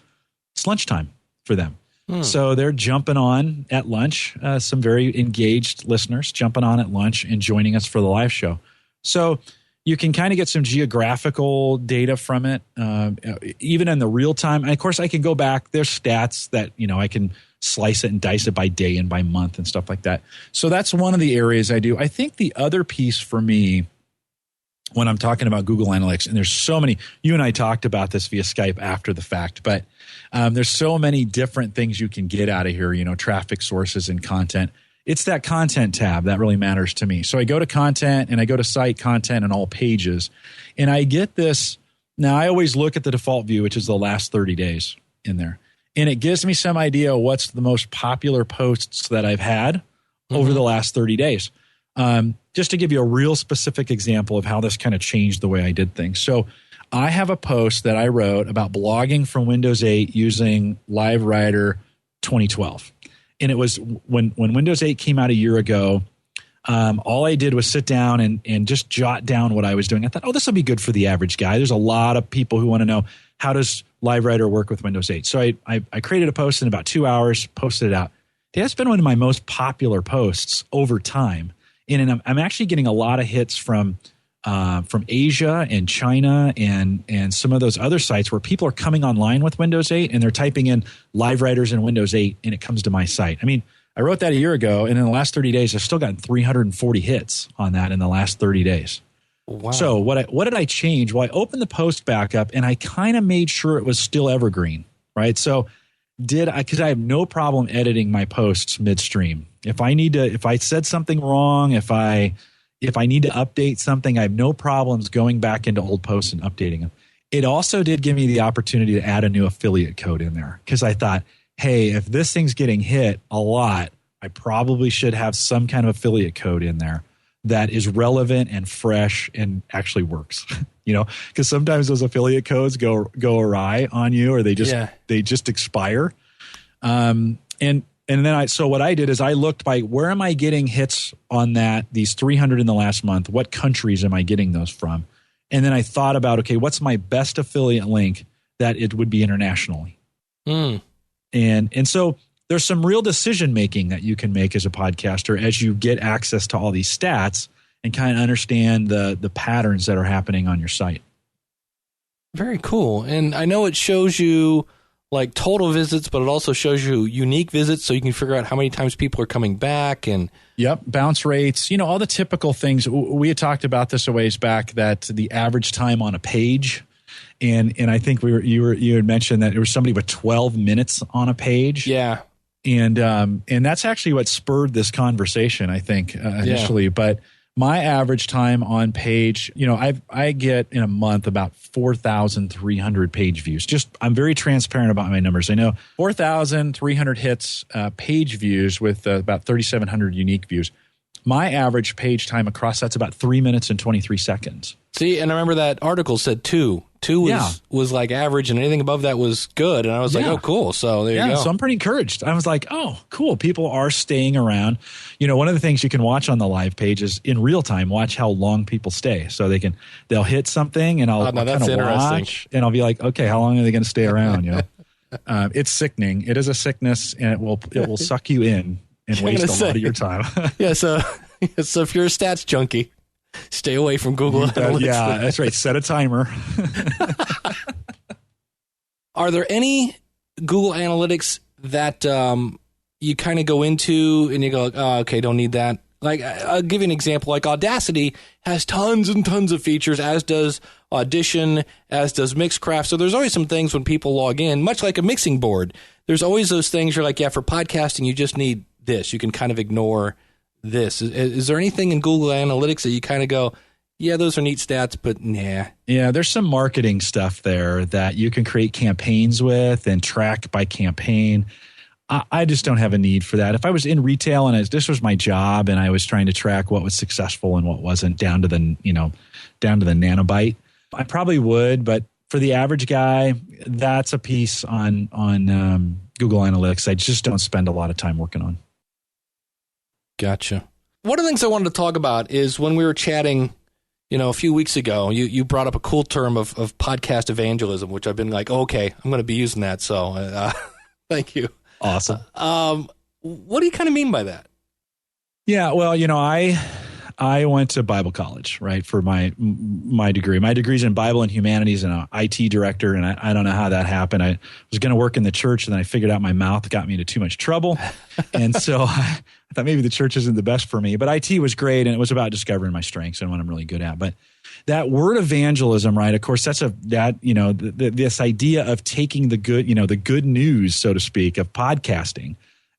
lunchtime for them. So they're jumping on at lunch. Some very engaged listeners jumping on at lunch and joining us for the live show. So you can kind of get some geographical data from it, even in the real time. And of course, I can go back. There's stats that, I can slice it and dice it by day and by month and stuff like that. So that's one of the areas I do. I think the other piece for me when I'm talking about Google Analytics, and there's so many, you and I talked about this via Skype after the fact, but there's so many different things you can get out of here, traffic sources and content. It's that content tab that really matters to me. So I go to content and I go to site content and all pages, and I get this. Now I always look at the default view, which is the last 30 days in there. And it gives me some idea of what's the most popular posts that I've had over the last 30 days. Just to give you a real specific example of how this kind of changed the way I did things. So I have a post that I wrote about blogging from Windows 8 using LiveWriter 2012. And it was when Windows 8 came out a year ago, all I did was sit down and just jot down what I was doing. I thought, this will be good for the average guy. There's a lot of people who want to know, how does LiveWriter work with Windows 8? So I created a post in about 2 hours, posted it out. That's been one of my most popular posts over time. And I'm actually getting a lot of hits from Asia and China and some of those other sites where people are coming online with Windows 8 and they're typing in LiveWriters in Windows 8 and it comes to my site. I mean, I wrote that a year ago, and in the last 30 days, I've still gotten 340 hits on that in the last 30 days. Wow. So what did I change? Well, I opened the post back up and I kind of made sure it was still evergreen, right? So because I have no problem editing my posts midstream. If I said something wrong, if I need to update something, I have no problems going back into old posts and updating them. It also did give me the opportunity to add a new affiliate code in there because I thought, hey, if this thing's getting hit a lot, I probably should have some kind of affiliate code in there that is relevant and fresh and actually works. Because sometimes those affiliate codes go awry on you, or they just expire. And then so what I did is I looked by where am I getting hits on these 300 in the last month? What countries am I getting those from? And then I thought about, okay, what's my best affiliate link that it would be internationally? And so there's some real decision making that you can make as a podcaster as you get access to all these stats and kind of understand the patterns that are happening on your site. Very cool. And I know it shows you like total visits, but it also shows you unique visits, so you can figure out how many times people are coming back. And bounce rates, all the typical things. We had talked about this a ways back, that the average time on a page. And I think you had mentioned that there was somebody with 12 minutes on a page. Yeah. And that's actually what spurred this conversation, I think, initially. Yeah. But my average time on page, I get in a month about 4,300 page views. I'm very transparent about my numbers. I know 4,300 hits, page views with about 3,700 unique views. My average page time across that's about 3 minutes and 23 seconds. See, and I remember that article said 2. 2 was like average, and anything above that was good. And I was like, oh, cool. So there you go. So I'm pretty encouraged. I was like, oh, cool. People are staying around. One of the things you can watch on the live page is in real time, watch how long people stay. So they'll hit something, and I'll kind of watch, and I'll be like, okay, how long are they going to stay around? It's sickening. It is a sickness, and it will suck you in and waste a lot of your time. So if you're a stats junkie, stay away from Google Analytics. Yeah, that's right. Set a timer. Are there any Google Analytics that you kind of go into and you go, oh, okay, don't need that? Like, I'll give you an example. Like Audacity has tons and tons of features, as does Audition, as does Mixcraft. So there's always some things when people log in, much like a mixing board. There's always those things you're like, for podcasting, you just need this. You can kind of ignore this. Is there anything in Google Analytics that you kind of go, yeah, those are neat stats, but nah? Yeah, there's some marketing stuff there that you can create campaigns with and track by campaign. I just don't have a need for that. If I was in retail and this was my job and I was trying to track what was successful and what wasn't down to the nanobyte, I probably would. But for the average guy, that's a piece on Google Analytics I just don't spend a lot of time working on. Gotcha. One of the things I wanted to talk about is when we were chatting, a few weeks ago, you brought up a cool term of podcast evangelism, which I've been like, okay, I'm going to be using that. So thank you. Awesome. What do you kind of mean by that? Yeah, well, I went to Bible college, right, for my degree. My degree's in Bible and Humanities and an IT director, and I don't know how that happened. I was going to work in the church, and then I figured out my mouth got me into too much trouble. And so I thought maybe the church isn't the best for me. But IT was great, and it was about discovering my strengths and what I'm really good at. But that word evangelism, right, of course, this idea of taking the good news, so to speak, of podcasting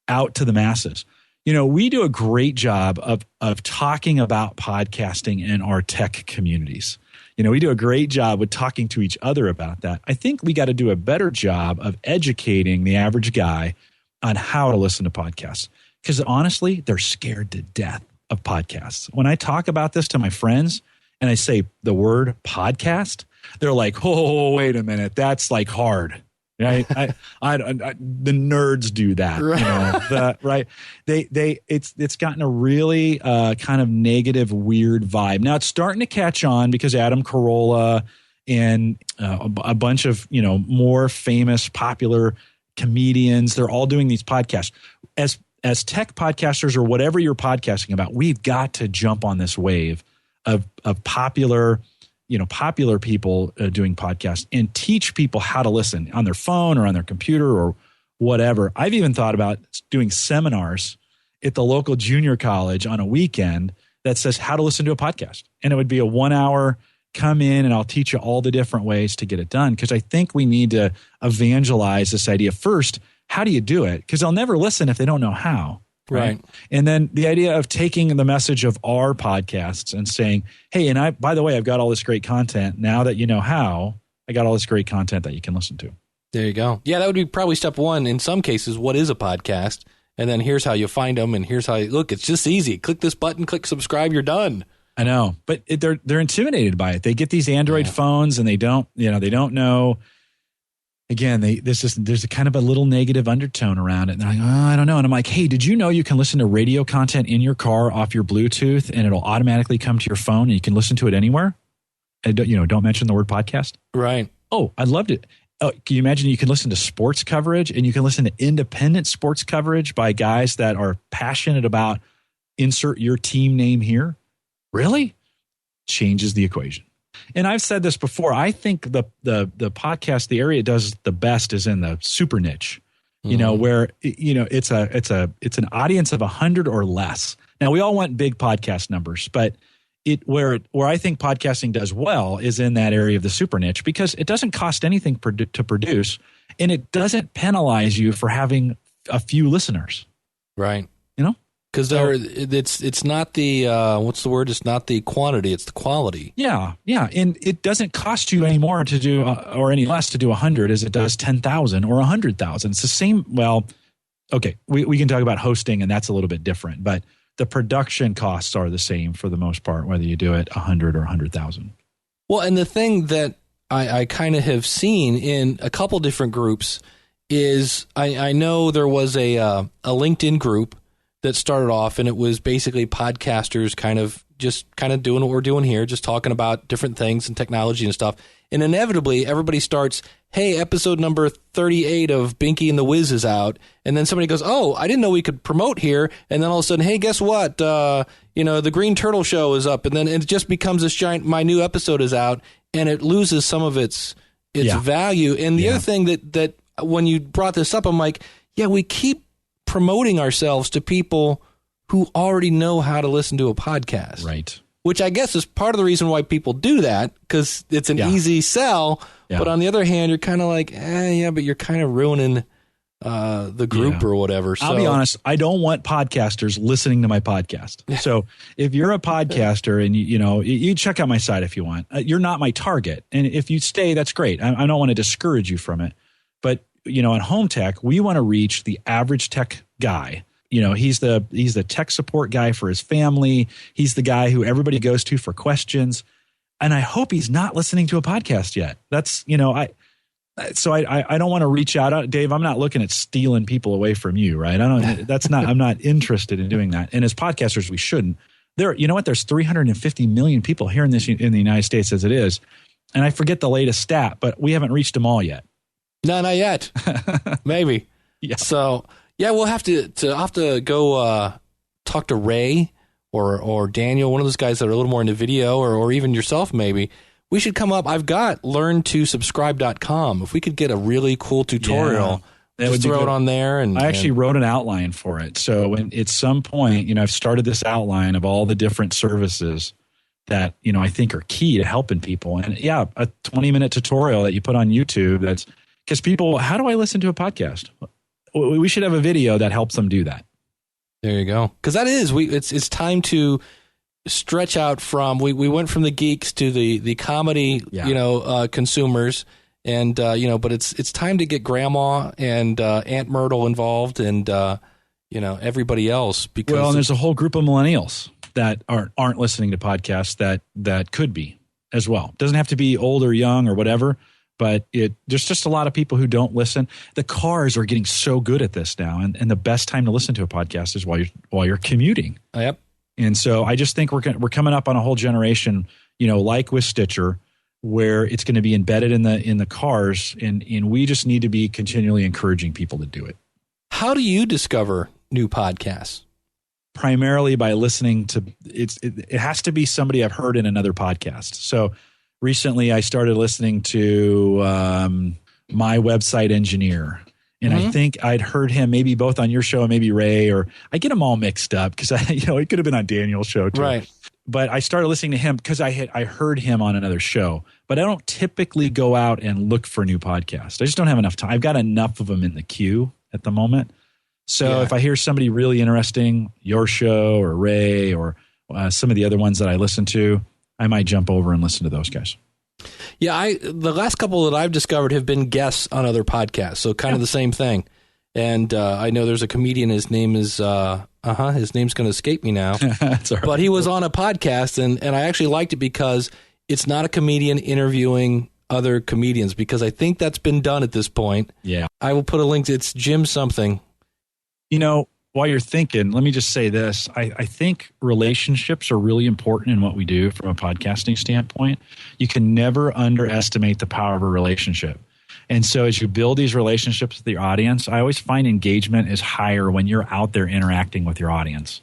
out to the masses. We do a great job of talking about podcasting in our tech communities. We do a great job with talking to each other about that. I think we got to do a better job of educating the average guy on how to listen to podcasts. Because honestly, they're scared to death of podcasts. When I talk about this to my friends and I say the word podcast, they're like, oh, wait a minute, that's like hard. Right, the nerds do that, right? Right? It's gotten a really kind of negative, weird vibe. Now it's starting to catch on because Adam Carolla and a bunch of more famous, popular comedians—they're all doing these podcasts. As tech podcasters or whatever you're podcasting about, we've got to jump on this wave of popular people doing podcasts and teach people how to listen on their phone or on their computer or whatever. I've even thought about doing seminars at the local junior college on a weekend that says how to listen to a podcast. And it would be a 1 hour, come in and I'll teach you all the different ways to get it done. Because I think we need to evangelize this idea first. How do you do it? Because they'll never listen if they don't know how. Right. And then the idea of taking the message of our podcasts and saying, hey, and by the way, I've got all this great content. Now that you know how, I got all this great content that you can listen to. There you go. Yeah, that would be probably step one. In some cases, what is a podcast? And then here's how you find them. And here's how you look. It's just easy. Click this button, click subscribe, you're done. I know. But they're intimidated by it. They get these Android phones and they don't know. Again, there's a kind of a little negative undertone around it. And they're like, oh, I don't know. And I'm like, hey, did you know you can listen to radio content in your car off your Bluetooth and it'll automatically come to your phone and you can listen to it anywhere? And don't mention the word podcast. Right. Oh, I loved it. Oh, can you imagine you can listen to sports coverage and you can listen to independent sports coverage by guys that are passionate about insert your team name here? Really? Changes the equation. And I've said this before. I think the podcast, the area it does the best is in the super niche, where it's an audience of 100 or less. Now we all want big podcast numbers, but where I think podcasting does well is in that area of the super niche because it doesn't cost anything to produce, and it doesn't penalize you for having a few listeners. Right. Because it's not the what's the word? It's not the quantity; it's the quality. Yeah, and it doesn't cost you any more to do or any less to do 100 as it does 10,000 or 100,000. It's the same. Well, okay, we can talk about hosting, and that's a little bit different, but the production costs are the same for the most part, whether you do it 100 or 100,000. Well, and the thing that I kind of have seen in a couple different groups is I know there was a LinkedIn group that started off, and it was basically podcasters kind of doing what we're doing here, just talking about different things and technology and stuff. And inevitably, everybody starts, hey, episode number 38 of Binky and the Wiz is out. And then somebody goes, oh, I didn't know we could promote here. And then all of a sudden, hey, guess what? The Green Turtle Show is up. And then it just becomes this giant, my new episode is out, and it loses some of its value. And the other thing that when you brought this up, I'm like, yeah, we keep promoting ourselves to people who already know how to listen to a podcast. Right. Which I guess is part of the reason why people do that, because it's an easy sell. Yeah. But on the other hand, you're kind of like, but you're kind of ruining the group or whatever. So, I'll be honest, I don't want podcasters listening to my podcast. So if you're a podcaster and you check out my site if you want, you're not my target. And if you stay, that's great. I don't want to discourage you from it. But on Home Tech, we want to reach the average tech guy. He's the tech support guy for his family. He's the guy who everybody goes to for questions. And I hope he's not listening to a podcast yet. That's, I don't want to reach out. Dave, I'm not looking at stealing people away from you, right? I'm not interested in doing that. And as podcasters, we shouldn't. There's 350 million people here in the United States as it is. And I forget the latest stat, but we haven't reached them all yet. No, not yet. Maybe. Yeah. So, yeah, we'll have to go talk to Ray or Daniel, one of those guys that are a little more into video, or even yourself maybe. We should come up. I've got learntosubscribe.com. If we could get a really cool tutorial, just throw it on there. And I actually wrote an outline for it. So at some point, I've started this outline of all the different services that, I think are key to helping people. And yeah, a 20-minute tutorial that you put on YouTube, that's because people, how do I listen to a podcast? We should have a video that helps them do that. There you go. Because that is, it's time to stretch out from, we went from the geeks to the comedy, consumers. And, but it's time to get grandma and Aunt Myrtle involved and, everybody else. Because and there's a whole group of millennials that aren't listening to podcasts that could be as well. Doesn't have to be old or young or whatever, but there's just a lot of people who don't listen. The cars are getting so good at this now, and the best time to listen to a podcast is while you're commuting. Yep. And so I just think we're coming up on a whole generation, like with Stitcher, where it's going to be embedded in the cars, and we just need to be continually encouraging people to do it. How do you discover new podcasts? Primarily by listening to it has to be somebody I've heard in another podcast. So recently I started listening to My Website Engineer. And I think I'd heard him maybe both on your show and maybe Ray, or I get them all mixed up because it could have been on Daniel's show too. Right. But I started listening to him because I heard him on another show. But I don't typically go out and look for new podcasts. I just don't have enough time. I've got enough of them in the queue at the moment. So if I hear somebody really interesting, your show or Ray or some of the other ones that I listen to, I might jump over and listen to those guys. Yeah, the last couple that I've discovered have been guests on other podcasts, so kind of the same thing. And I know there's a comedian. His name is his name's going to escape me now. That's all right. But he was on a podcast, and I actually liked it because it's not a comedian interviewing other comedians, because I think that's been done at this point. Yeah, I will put a link. It's Jim something. While you're thinking, let me just say this. I think relationships are really important in what we do from a podcasting standpoint. You can never underestimate the power of a relationship. And so as you build these relationships with your audience, I always find engagement is higher when you're out there interacting with your audience.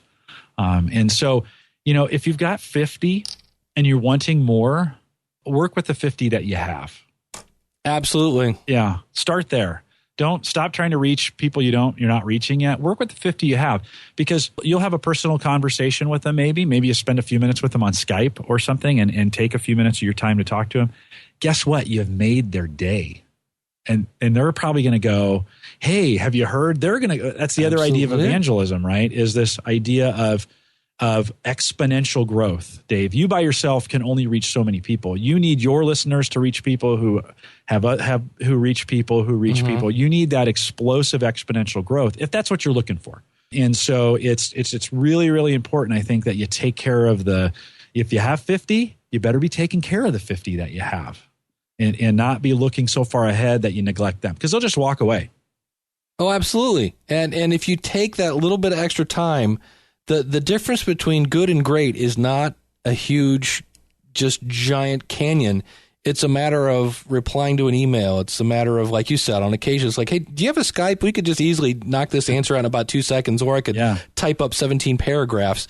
And so, if you've got 50 and you're wanting more, work with the 50 that you have. Absolutely. Yeah. Start there. Don't stop trying to reach people you're not reaching yet. Work with the 50 you have, because you'll have a personal conversation with them. Maybe you spend a few minutes with them on Skype or something and take a few minutes of your time to talk to them. Guess what? You have made their day. And they're probably going to go, hey, have you heard? That's the other idea of evangelism, right? Is this idea of exponential growth. Dave, you by yourself can only reach so many people. You need your listeners to reach people who who reach people who reach people. You need that explosive exponential growth if that's what you're looking for. And so it's really, really important, I think, that you take care of if you have 50, you better be taking care of the 50 that you have and not be looking so far ahead that you neglect them, because they'll just walk away. Oh, absolutely. And if you take that little bit of extra time, the difference between good and great is not a huge, just giant canyon. It's a matter of replying to an email. It's a matter of, like you said, on occasion, it's like, hey, do you have a Skype? We could just easily knock this answer out in about 2 seconds, or I could type up 17 paragraphs.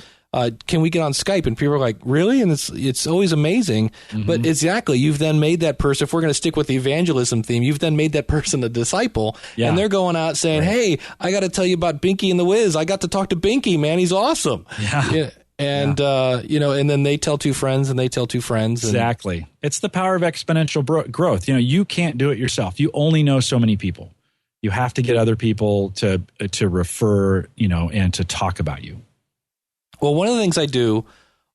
Can we get on Skype? And people are like, really? And it's always amazing. But exactly, you've then made that person, if we're going to stick with the evangelism theme, you've then made that person a disciple. Yeah. And they're going out saying, hey, I got to tell you about Binky and the Wiz. I got to talk to Binky, man. He's awesome. Yeah. And, and then they tell two friends and they tell two friends. Exactly. It's the power of exponential growth. You can't do it yourself. You only know so many people. You have to get other people to refer, and to talk about you. Well, one of the things I do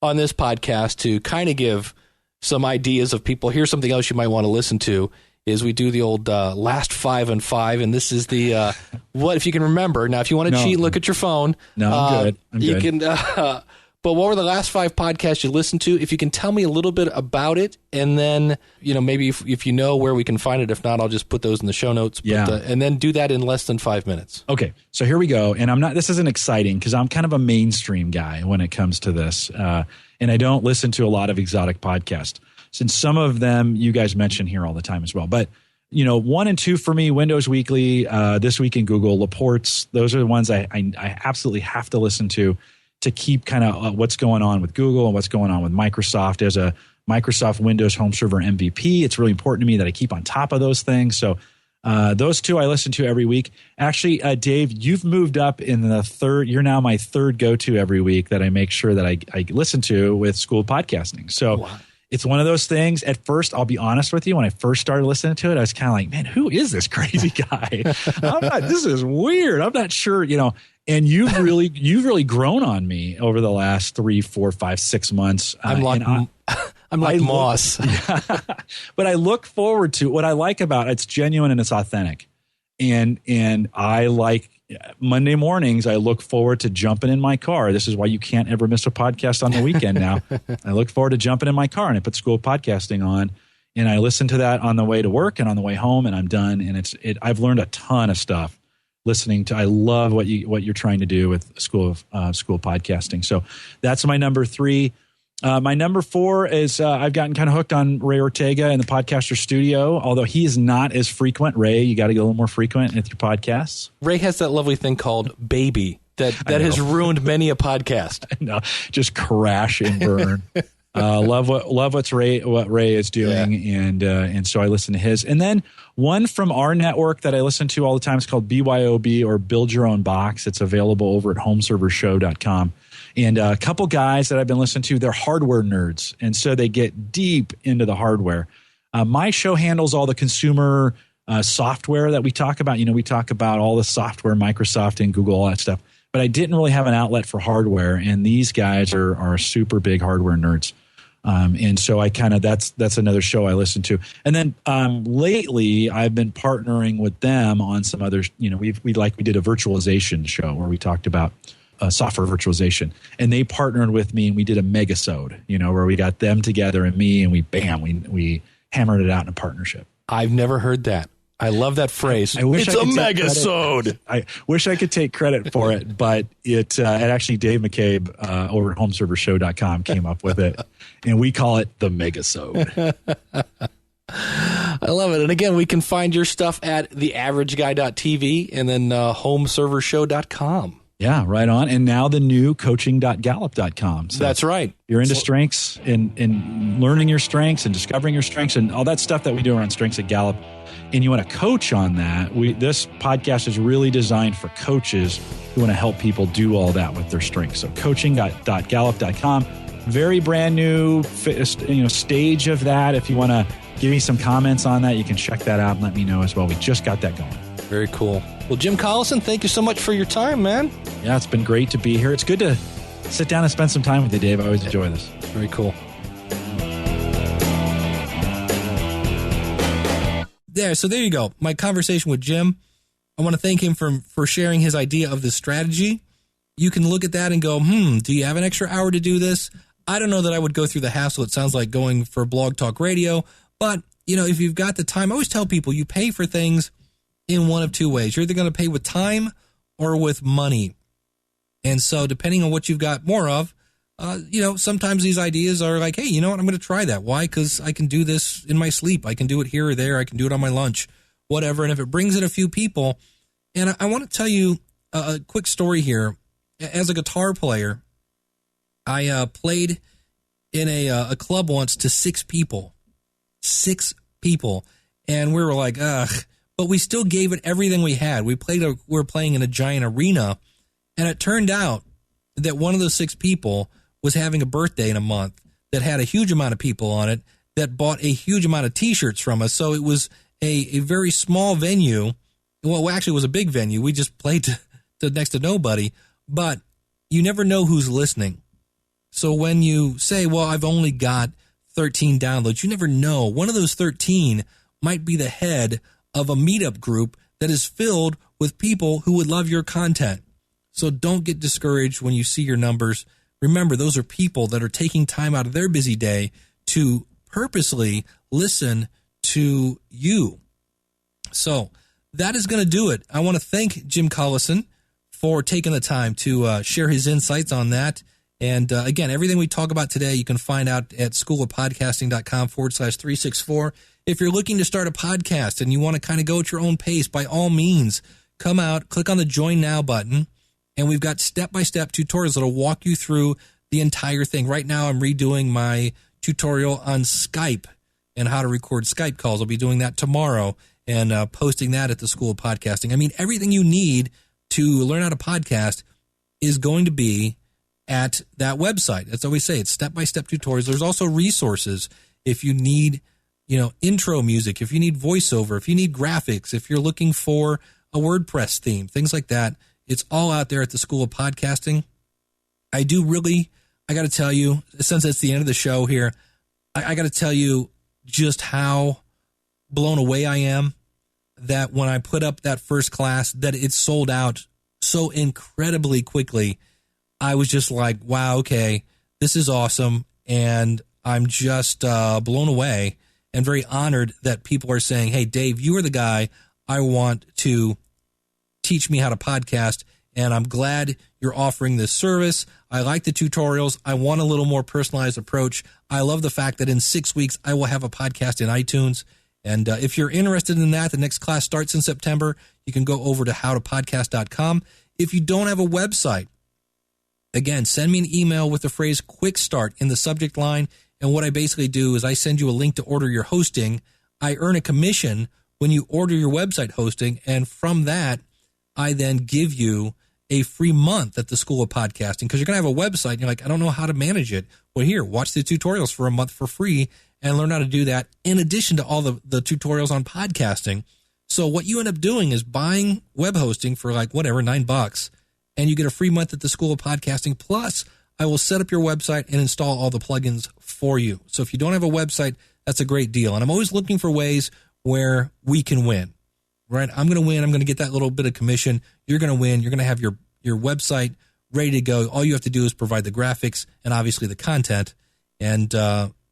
on this podcast to kind of give some ideas of people, here's something else you might want to listen to, is we do the old last 5 and 5, and this is the what if you can remember. Now, if you want to cheat, look at your phone. No, I'm good. You can. But what were the last 5 podcasts you listened to? If you can tell me a little bit about it, and then maybe if you know where we can find it. If not, I'll just put those in the show notes. And then do that in less than 5 minutes. Okay, so here we go. And this isn't exciting because I'm kind of a mainstream guy when it comes to this, and I don't listen to a lot of exotic podcasts. Since some of them you guys mention here all the time as well. But, 1 and 2 for me, Windows Weekly, This Week in Google, Laportes, those are the ones I absolutely have to listen to keep kind of what's going on with Google and what's going on with Microsoft. As a Microsoft Windows Home Server MVP, it's really important to me that I keep on top of those things. So those 2 I listen to every week. Actually, Dave, you've moved up in the third. You're now my third go-to every week that I make sure that I listen to with School of Podcasting. So It's one of those things. At first, I'll be honest with you, when I first started listening to it, I was kind of like, man, who is this crazy guy? This is weird. I'm not sure, and you've really grown on me over the last 3, 4, 5, 6 months. I'm like Moss. But I look forward to what I like about it. It's genuine and it's authentic. And I like Monday mornings, I look forward to jumping in my car. This is why you can't ever miss a podcast on the weekend now. I look forward to jumping in my car and I put School of Podcasting on and I listen to that on the way to work and on the way home and I'm done. And I've learned a ton of stuff listening to. I love what you're trying to do with School of Podcasting. So that's my number 3. My number 4 is I've gotten kind of hooked on Ray Ortega in the Podcaster Studio, although he is not as frequent. Ray, you got to get a little more frequent with your podcasts. Ray has that lovely thing called Baby that has ruined many a podcast. I know, just crash and burn. Love what Ray is doing, and so I listen to his. And then one from our network that I listen to all the time is called BYOB or Build Your Own Box. It's available over at homeservershow.com. And a couple guys that I've been listening to, they're hardware nerds. And so they get deep into the hardware. My show handles all the consumer software that we talk about. We talk about all the software, Microsoft and Google, all that stuff. But I didn't really have an outlet for hardware. And these guys are super big hardware nerds. And so I kind of, that's another show I listen to. And then lately I've been partnering with them on some others. We did a virtualization show where we talked about software virtualization, and they partnered with me and we did a megasode, where we got them together and me and we hammered it out in a partnership. I've never heard that. I love that phrase. I wish it's a megasode. I wish I could take credit for it, but it actually Dave McCabe over at homeservershow.com came up with it, and we call it the megasode. I love it. And again, we can find your stuff at theaverageguy.tv and then homeservershow.com. Yeah, right on. And now the new coaching.gallup.com. So that's right. You're into strengths and learning your strengths and discovering your strengths and all that stuff that we do around strengths at Gallup. And you want to coach on that. This podcast is really designed for coaches who want to help people do all that with their strengths. So coaching.gallup.com. Very brand new stage of that. If you want to give me some comments on that, you can check that out and let me know as well. We just got that going. Very cool. Well, Jim Collison, thank you so much for your time, man. Yeah, it's been great to be here. It's good to sit down and spend some time with you, Dave. I always enjoy this. Very cool. So there you go. My conversation with Jim. I want to thank him for sharing his idea of the strategy. You can look at that and go, do you have an extra hour to do this? I don't know that I would go through the hassle. It sounds like going for Blog Talk Radio. But, if you've got the time, I always tell people you pay for things in one of two ways. You're either going to pay with time or with money. And so depending on what you've got more of, sometimes these ideas are like, hey, you know what? I'm going to try that. Why? Because I can do this in my sleep. I can do it here or there. I can do it on my lunch, whatever. And if it brings in a few people, and I want to tell you a quick story here. As a guitar player, I played in a club once to 6 people. 6 people. And we were like, ugh. But we still gave it everything we had. We were playing in a giant arena, and it turned out that one of those 6 people was having a birthday in a month that had a huge amount of people on it that bought a huge amount of T-shirts from us. So it was a very small venue. Well, actually, it was a big venue. We just played to next to nobody. But you never know who's listening. So when you say, well, I've only got 13 downloads, you never know. One of those 13 might be the head of a meetup group that is filled with people who would love your content. So don't get discouraged when you see your numbers. Remember, those are people that are taking time out of their busy day to purposely listen to you. So that is going to do it. I want to thank Jim Collison for taking the time to share his insights on that. And again, everything we talk about today, you can find out at schoolofpodcasting.com/364. If you're looking to start a podcast and you want to kind of go at your own pace, by all means, come out, click on the Join Now button, and we've got step-by-step tutorials that will walk you through the entire thing. Right now, I'm redoing my tutorial on Skype and how to record Skype calls. I'll be doing that tomorrow and posting that at the School of Podcasting. I mean, everything you need to learn how to podcast is going to be at that website. That's what we say. It's step-by-step tutorials. There's also resources if you need, intro music, if you need voiceover, if you need graphics, if you're looking for a WordPress theme, things like that. It's all out there at the School of Podcasting. I got to tell you, since it's the end of the show here, I got to tell you just how blown away I am that when I put up that first class, that it sold out so incredibly quickly. I was just like, wow, okay, this is awesome. And I'm just blown away and very honored that people are saying, hey, Dave, you are the guy I want to teach me how to podcast. And I'm glad you're offering this service. I like the tutorials. I want a little more personalized approach. I love the fact that in 6 weeks, I will have a podcast in iTunes. And if you're interested in that, the next class starts in September. You can go over to howtopodcast.com. If you don't have a website, again, send me an email with the phrase quick start in the subject line. And what I basically do is I send you a link to order your hosting. I earn a commission when you order your website hosting. And from that, I then give you a free month at the School of Podcasting, because you're going to have a website and you're like, I don't know how to manage it. Well, here, watch the tutorials for a month for free and learn how to do that in addition to all the tutorials on podcasting. So what you end up doing is buying web hosting for like whatever, $9, and you get a free month at the School of Podcasting. Plus, I will set up your website and install all the plugins for you. So if you don't have a website, that's a great deal. And I'm always looking for ways where we can win. Right? I'm going to win. I'm going to get that little bit of commission. You're going to win. You're going to have your website ready to go. All you have to do is provide the graphics and obviously the content, and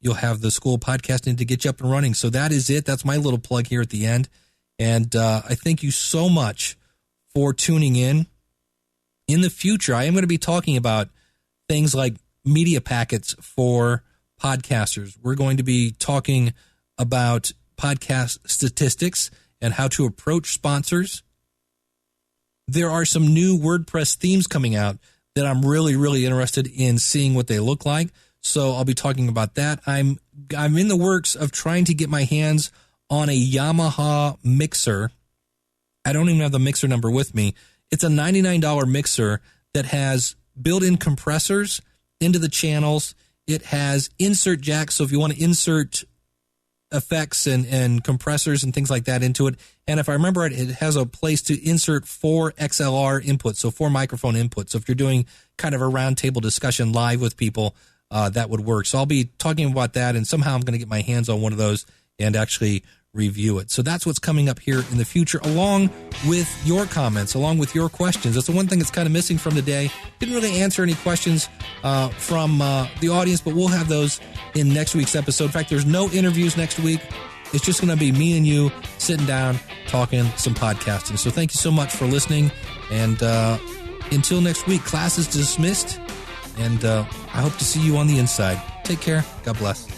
you'll have the School of Podcasting to get you up and running. So that is it. That's my little plug here at the end. And I thank you so much for tuning in. In the future, I am going to be talking about things like media packets for podcasters. We're going to be talking about podcast statistics and how to approach sponsors. There are some new WordPress themes coming out that I'm really, really interested in seeing what they look like. So I'll be talking about that. I'm in the works of trying to get my hands on a Yamaha mixer. I don't even have the mixer number with me. It's a $99 mixer that has built-in compressors into the channels. It has insert jacks, so if you want to insert effects and compressors and things like that into it. And if I remember right, it has a place to insert 4 XLR inputs, so 4 microphone inputs. So if you're doing kind of a roundtable discussion live with people, that would work. So I'll be talking about that, and somehow I'm going to get my hands on one of those and actually review it. So that's what's coming up here in the future, along with your comments, along with your questions. That's the one thing that's kind of missing from today. Didn't really answer any questions from the audience, but we'll have those in next week's episode. In fact, there's no interviews next week. It's just going to be me and you sitting down, talking some podcasting. So thank you so much for listening. And until next week, class is dismissed. And I hope to see you on the inside. Take care. God bless.